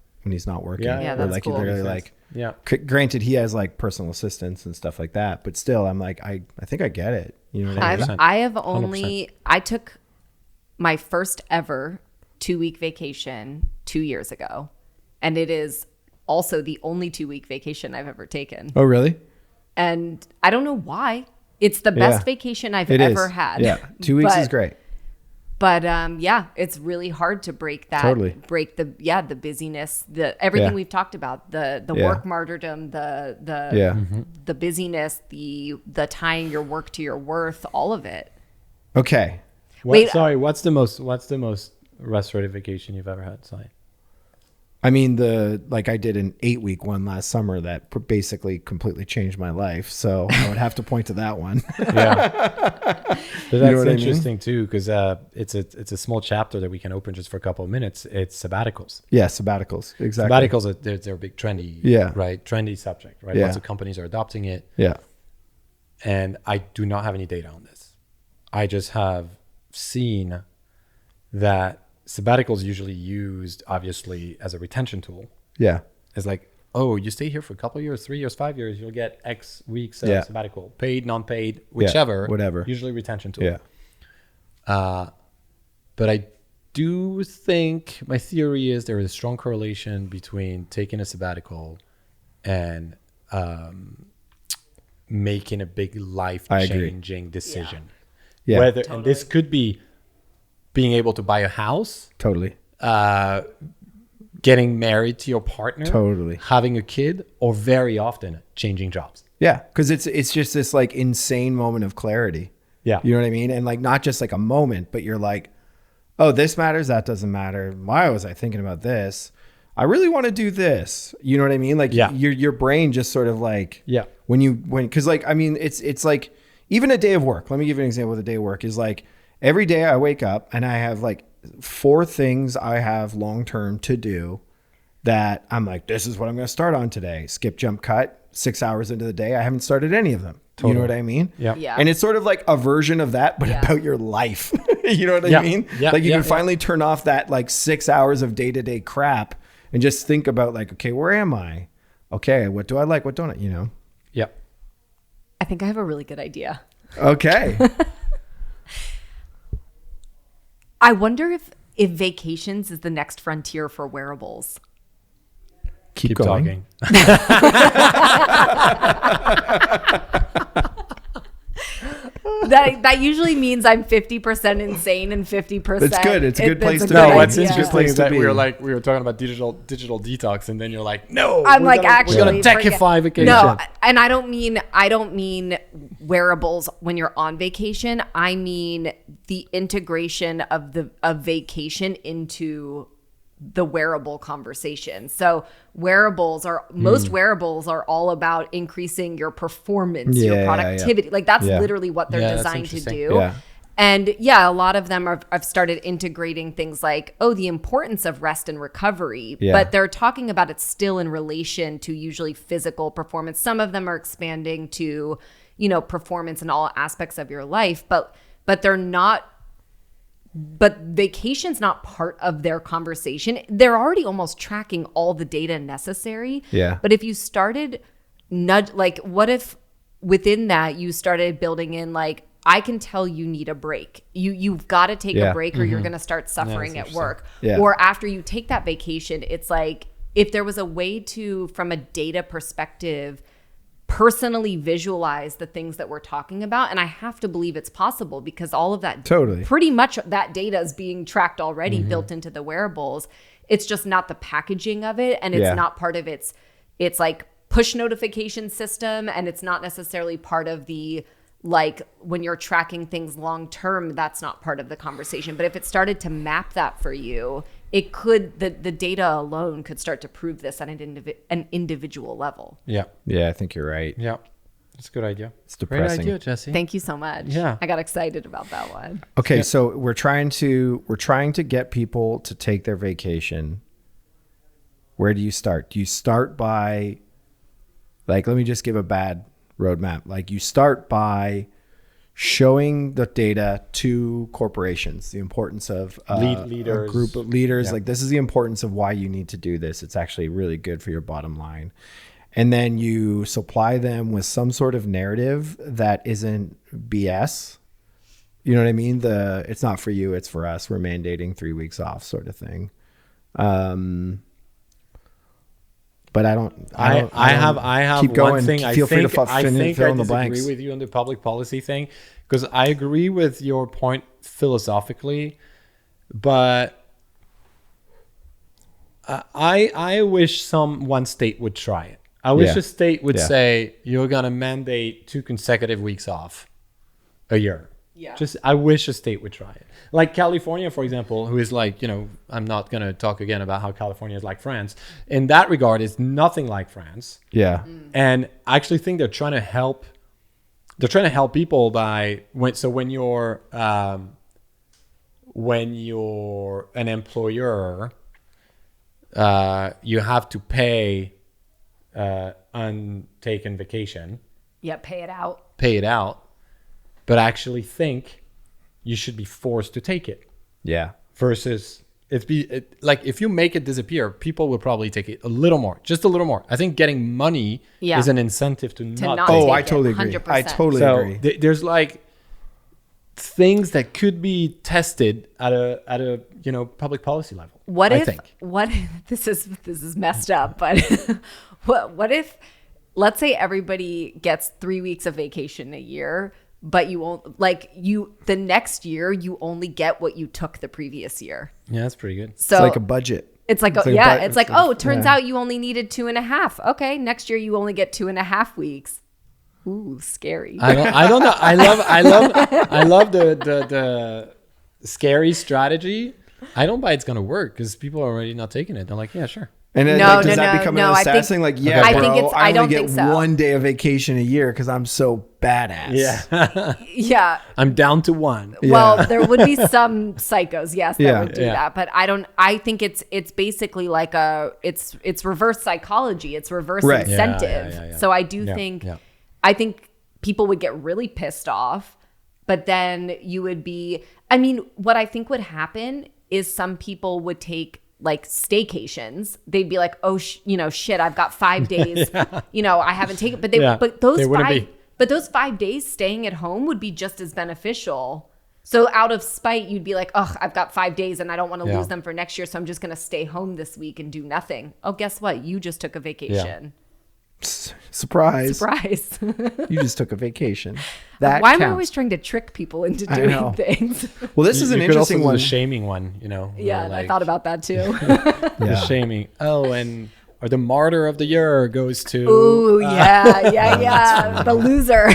working. Yeah, Yeah, Or, that's like cool. he literally Makes like Yeah. granted he has like personal assistants and stuff like that, but still I'm like I think I get it. You know what I mean? 100%. I have only, I took my first ever 2-week vacation 2 years ago. And it is also the only 2-week vacation I've ever taken. Oh really? And I don't know why. It's the best Yeah. vacation I've It ever is. had. Yeah. 2 weeks is But- great. But yeah, it's really hard to break that. Totally. Break the busyness, everything Yeah. we've talked about, the Yeah. work martyrdom, the Yeah. the busyness, the tying your work to your worth, all of it. Okay. Wait, Sorry, what's the most restorative vacation you've ever had? Sorry. I mean, I did an 8-week one last summer that basically completely changed my life. So I would have to point to that one. Yeah, but that's know what I mean? interesting too, because it's a small chapter that we can open just for a couple of minutes. It's sabbaticals. Yeah, sabbaticals. Exactly. Sabbaticals they're a big trendy, Yeah. right? Trendy subject, right? Yeah. Lots of companies are adopting it, Yeah. and I do not have any data on this. I just have seen that sabbaticals usually used obviously as a retention tool. Yeah. It's like, oh, you stay here for a couple of years, 3 years, 5 years, you'll get X weeks of Yeah. sabbatical, paid, non-paid, whichever, whatever. Usually retention tool. Yeah. But I do think my theory is there is a strong correlation between taking a sabbatical and making a big I agree. life-changing decision. Yeah. Whether and this could be being able to buy a house, Totally. getting married to your partner, Totally. having a kid, or very often changing jobs. Yeah. Because it's just this like insane moment of clarity. Yeah. You know what I mean? And like not just like a moment, but you're like, oh, this matters. That doesn't matter. Why was I thinking about this? I really want to do this. You know what I mean? Like Yeah. your brain just sort of like, Yeah. because like, I mean, it's like even a day of work. Let me give you an example of a day of work is like every day I wake up and I have like 4 things I have long-term to do that I'm like, this is what I'm going to start on today. Skip, jump, cut, 6 hours into the day. I haven't started any of them. You know what I mean? Yeah. Yeah. And it's sort of like a version of that, but Yeah. about your life. You know what I Yeah. mean? Yeah. Like you Yeah. can finally turn off that like 6 hours of day-to-day crap and just think about like, okay, where am I? Okay, what do I like? What don't I, you know? Yeah. I think I have a really good idea. Okay. I wonder if vacations is the next frontier for wearables. Keep going. talking. that usually means I'm 50% insane and 50%. It's good. It's a good place to be. No, what's idea. interesting is to that be. we were talking about digital detox, and then you're like, no, I'm like, we're actually, gonna techify vacation. No, and I don't mean wearables when you're on vacation. I mean the integration of vacation into the wearable conversation. So most wearables are all about increasing your performance, your productivity. Like that's literally what they're designed to do. Yeah. And yeah, a lot of them have started integrating things like, the importance of rest and recovery. Yeah. But they're talking about it still in relation to usually physical performance. Some of them are expanding to, performance in all aspects of your life, but they're not. But vacation's not part of their conversation. They're already almost tracking all the data necessary. Yeah. But if you started what if within that you started building in I can tell you need a break. You've got to take a break or you're going to start suffering at work. Yeah. Or after you take that vacation, it's like if there was a way to, from a data perspective, personally visualize the things that we're talking about. And I have to believe it's possible because all of that, pretty much that data is being tracked already, built into the wearables. It's just not the packaging of it. And it's not part of it's like push notification system. And it's not necessarily part of the, when you're tracking things long term, that's not part of the conversation. But if it started to map that for you, it could, the data alone could start to prove this at an individual level. Yeah. Yeah, I think you're right. Yeah. That's a good idea. It's depressing. Great idea, Jesse. Thank you so much. Yeah. I got excited about that one. Okay, so we're trying to get people to take their vacation. Where do you start? Do you start by let me just give a bad roadmap. You start by showing the data to corporations, the importance of leaders, a group of leaders. This is the importance of why you need to do this. It's actually really good for your bottom line. And then you supply them with some sort of narrative that isn't BS. You know what I mean? It's not for you, it's for us. We're mandating 3 weeks off sort of thing. But I have keep going. One thing. I Feel free to fill in the blanks. I disagree with you on the public policy thing because I agree with your point philosophically, but I wish one state would try it. I wish a state would say you're gonna mandate 2 consecutive weeks off a year. Yeah. I wish a state would try it. Like California, for example, who is I'm not going to talk again about how California is like France. In that regard, it's nothing like France. Yeah. And I actually think they're trying to help people when you're an employer, you have to pay untaken vacation. Yeah, pay it out. But I actually think you should be forced to take it. Yeah. Versus if you make it disappear, people will probably take it just a little more. I think getting money is an incentive to not take it. I totally agree. 100%. I totally agree. There's things that could be tested at a public policy level. What if this is messed up, but what if, let's say everybody gets 3 weeks of vacation a year, but you won't the next year you only get what you took the previous year. Yeah, that's pretty good. So it's like a budget. It turns out you only needed 2.5. Okay, next year you only get 2.5 weeks. Ooh, scary. I don't know. I love the scary strategy. I don't buy it's gonna work because people are already not taking it. They're like, yeah, sure. And then, does that become an assessing? I only get 1 day of vacation a year because I'm so badass. Yeah. Yeah. I'm down to 1. Well, there would be some psychos, yes, that would do that. But I think it's basically it's reverse psychology. It's reverse incentive. Yeah. So I do think, I think people would get really pissed off, but then you would be, what I think would happen is some people would take staycations. They'd be like, oh, shit, I've got 5 days. I haven't taken, but those 5 days staying at home would be just as beneficial. So out of spite, you'd be like, oh, I've got 5 days and I don't want to lose them for next year. So I'm just going to stay home this week and do nothing. Oh, guess what? You just took a vacation. Surprise. Surprise. You just took a vacation. That Why am I counts. always trying to trick people into I doing know. things? Well, this is an You could also interesting do one. the shaming one, you know. Yeah, where, and I like, thought about that too. the Yeah. shaming. Oh, and or the martyr of the year goes to Ooh, yeah. The loser.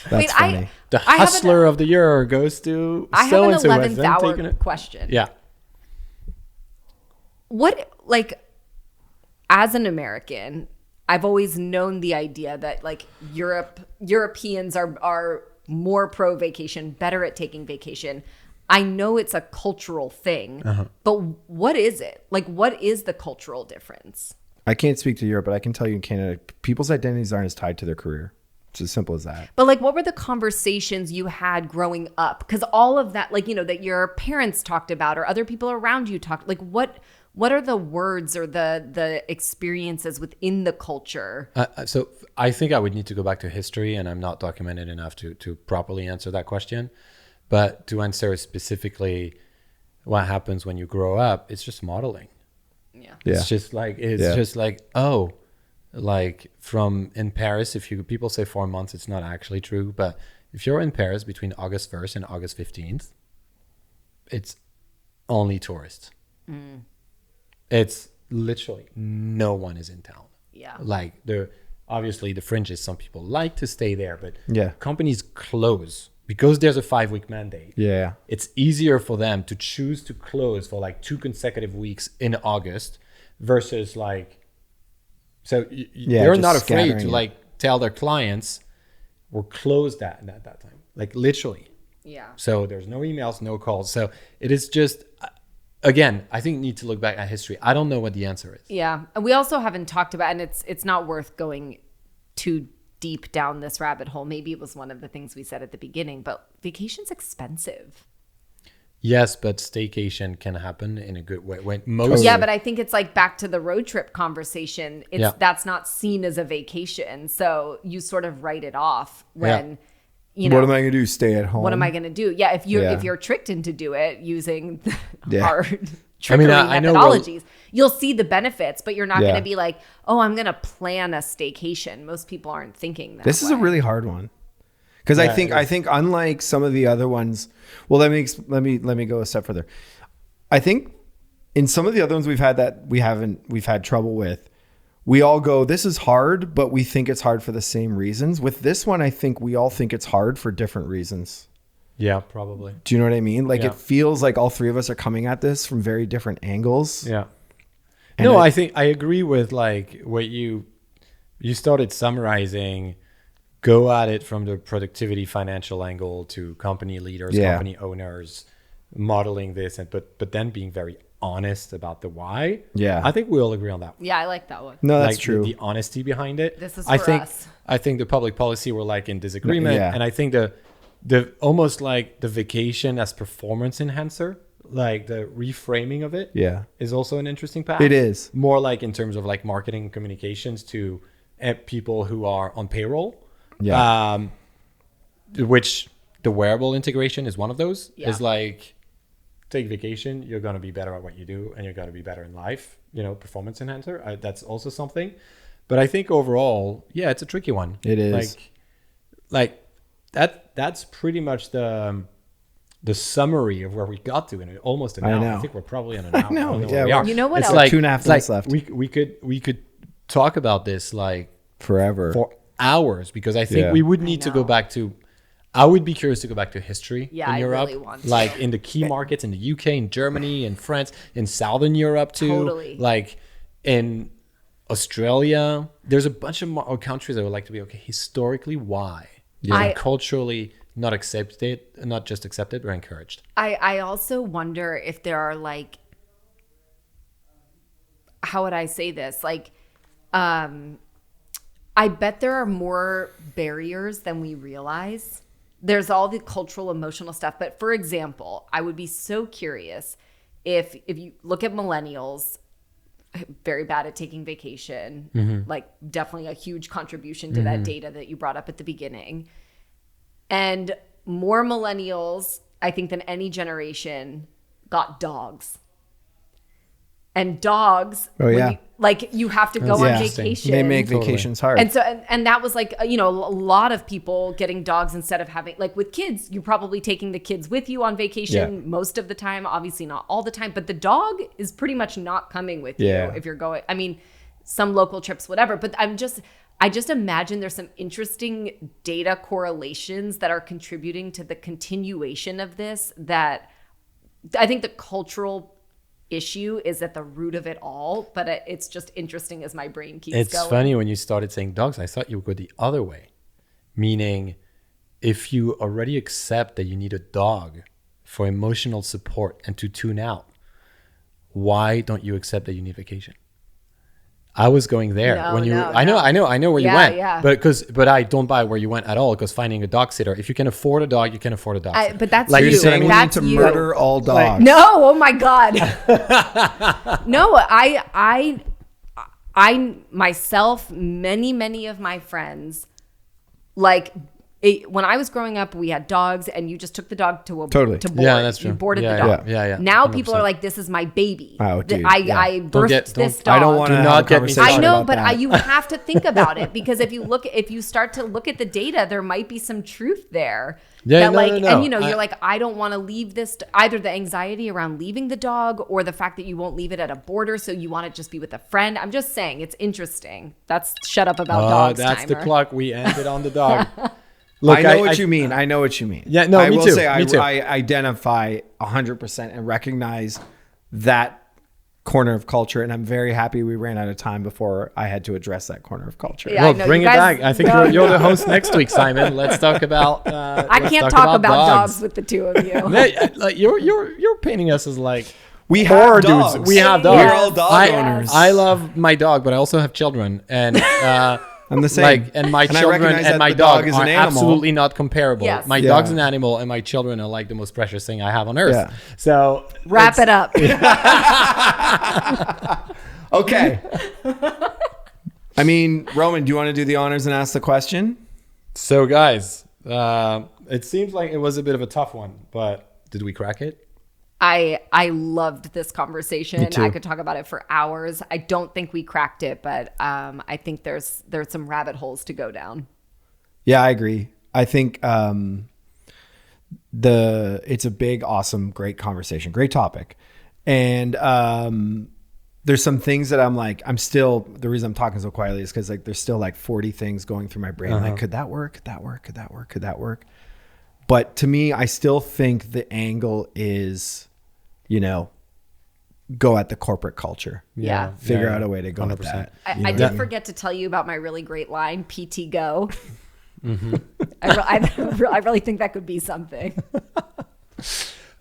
That's funny. the I have hustler of the year goes to I have so an and so. 11th hour question. Yeah. What, like, as an American, I've always known the idea that like Europeans are more pro vacation, better at taking vacation. I know it's a cultural thing, but what is it? Like, what is the cultural difference? I can't speak to Europe, but I can tell you in Canada, people's identities aren't as tied to their career. It's as simple as that. But like, what were the conversations you had growing up? Because all of that, like, you know, that your parents talked about or other people around you talked, like, what are the words or the experiences within the culture? So I think I would need to go back to history, and I'm not documented enough to properly answer that question. But to answer specifically what happens when you grow up, it's just modeling. Yeah. It's just like like from in Paris, people say 4 months, it's not actually true. But if you're in Paris between August 1st and August 15th, it's only tourists. It's literally no one is in town. Yeah. Like obviously the fringes, some people like to stay there, but Yeah. companies close because there's a 5-week mandate. Yeah. It's easier for them to choose to close for like 2 consecutive weeks in August versus like, so they're just not afraid scattering to it. like tell their clients we're closed at that time, like literally. Yeah. So there's no emails, no calls. So it is just, again, I think you need to look back at history. I don't know what the answer is. Yeah. And we also haven't talked about, and it's not worth going too deep down this rabbit hole. Maybe it was one of the things we said at the beginning, but vacation's expensive. Yes, but staycation can happen in a good way. When most Totally. Yeah, but I think it's like back to the road trip conversation. That's not seen as a vacation. So you sort of write it off when, you know, What am I going to do? Stay at home? what am I going to do? Yeah, if you're tricked into do it using Yeah. our trickery I know methodologies, you'll see the benefits, but you're not Yeah. going to be like, oh, I'm going to plan a staycation. Most people aren't thinking that. This is a way. really hard one. Because Yeah, I think unlike some of the other ones, well, let me go a step further. I think in some of the other ones we've had trouble with, we all go, this is hard, but we think it's hard for the same reasons. With this one, I think we all think it's hard for different reasons. Yeah, probably. Do you know what I mean? Like Yeah. it feels like all three of us are coming at this from very different angles. Yeah. And No, I think I agree with like what you started summarizing. Go at it from the productivity financial angle to company leaders, Yeah. company owners, modeling this, but then being very honest about the why. Yeah. I think we all agree on that. Yeah, I like that one. No, that's Like, true. The honesty behind it. This is I for think, us. I think the public policy were like in disagreement, Yeah. and I think the almost like the vacation as performance enhancer, like the reframing of it, Yeah. is also an interesting path. It is. More like in terms of like marketing and communications to people who are on payroll. Yeah. Which the wearable integration is one of those. Yeah. Is like, take vacation, you're going to be better at what you do, and you're going to be better in life. You know, performance enhancer. That's also something. But I think overall, yeah, it's a tricky one. It is. Like that's pretty much the summary of where we got to in almost an I hour. know. I think we're probably on an hour. know, I don't yeah, where we are. You know what It's else? like 2.5 minutes left. We could talk about this like Forever. for hours, because I think Yeah. we would need to go know. back to, I would be curious to go back to history Yeah, in I Europe, really want to. like in the key markets in the UK, in Germany, in France, in Southern Europe too. Totally. Like in Australia, there's a bunch of countries that would like to be, okay, historically, why? Yeah. And culturally not accepted, not just accepted, but encouraged. I also wonder if there are like, how would I say this? Like, I bet there are more barriers than we realize. There's all the cultural, emotional stuff. But for example, I would be so curious if you look at millennials, very bad at taking vacation, like definitely a huge contribution to that data that you brought up at the beginning. And more millennials, I think, than any generation got dogs. and dogs. Oh, when yeah. you have to go on interesting. vacation. They make Totally. vacations hard. And so, and that was like, a lot of people getting dogs instead of having, like with kids, you're probably taking the kids with you on vacation most of the time, obviously not all the time, but the dog is pretty much not coming with you if you're going, I mean, some local trips, whatever. But I just imagine there's some interesting data correlations that are contributing to the continuation of this, that I think the cultural issue is at the root of it all, but it's just interesting as my brain keeps going. It's funny when you started saying dogs, I thought you would go the other way. Meaning, if you already accept that you need a dog for emotional support and to tune out, why don't you accept that you need vacation? I was going there I know where you went, but I don't buy where you went at all, because finding a dog sitter, if you can afford a dog, you can afford a dog sitter. But that's like you. You're saying we need That's to you. murder all dogs. No, oh my God. No, I myself, many of my friends, like when I was growing up, we had dogs, and you just took the dog to board. Yeah, that's true. You boarded Yeah, the dog. yeah. Now 100%. people are like, "This is my baby. Oh, dude, I birthed this dog." I don't want to Do have not a get me conversation started. I know, about but that. you have to think about it, because if you start to look at the data, there might be some truth there. Yeah, that no. And you're like, I don't want to leave this. Either the anxiety around leaving the dog, or the fact that you won't leave it at a border, so you want to just be with a friend. I'm just saying, it's interesting. That's shut up about dogs. That's timer. the clock. We ended on the dog. Look, I know what you mean. I know what you mean. Yeah, no, I me will too. say Me too. I identify 100% and recognize that corner of culture, and I'm very happy we ran out of time before I had to address that corner of culture. Yeah. I Well, know, bring you it guys- back. I think no, you're no. the host next week, Simon. Let's talk about. I can't talk about dogs with the two of you. Like you're painting us as like We horror have dogs. dudes. We have dogs. Yes. We're all dog I, owners. I love my dog, but I also have children, and I'm the same. like, and my And I children recognize and that my the dog is are an animal. absolutely not comparable. Yes. My Yeah. dog's an animal, and my children are like the most precious thing I have on earth. Yeah. So Wrap it up. Okay. I mean, Roman, do you want to do the honors and ask the question? So guys, it seems like it was a bit of a tough one, but did we crack it? I loved this conversation. Me too. I could talk about it for hours. I don't think we cracked it, but I think there's some rabbit holes to go down. Yeah, I agree. I think it's a big, awesome, great conversation, great topic. And there's some things that the reason I'm talking so quietly is because like there's still like 40 things going through my brain. Like, could that work? Could that work? Could that work? Could that work? But to me, I still think the angle is, go at the corporate culture. Yeah. Figure out a way to go at 100%. that. I did forget to tell you about my really great line, PT Go. I really think that could be something.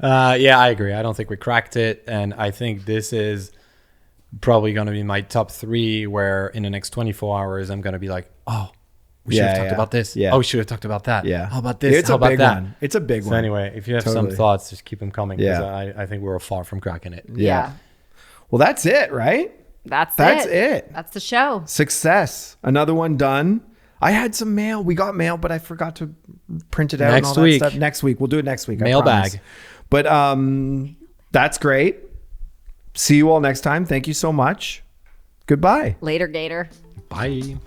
Yeah, I agree. I don't think we cracked it, and I think this is probably going to be my top 3. Where in the next 24 hours, I'm going to be like, oh. We should have talked about this. Yeah. Oh, we should have talked about that. Yeah. How about this? It's How a about big that? one. It's a big So one. anyway, if you have some Totally. thoughts, just keep them coming. Because Yeah. I think we're far from cracking it. Yeah. Well, that's it, right? That's it. That's the show. Success. Another one done. I had some mail. We got mail, but I forgot to print it out. Next and all week. That stuff. Next week. We'll do it next week. I Mailbag. promise. But that's great. See you all next time. Thank you so much. Goodbye. Later, Gator. Bye.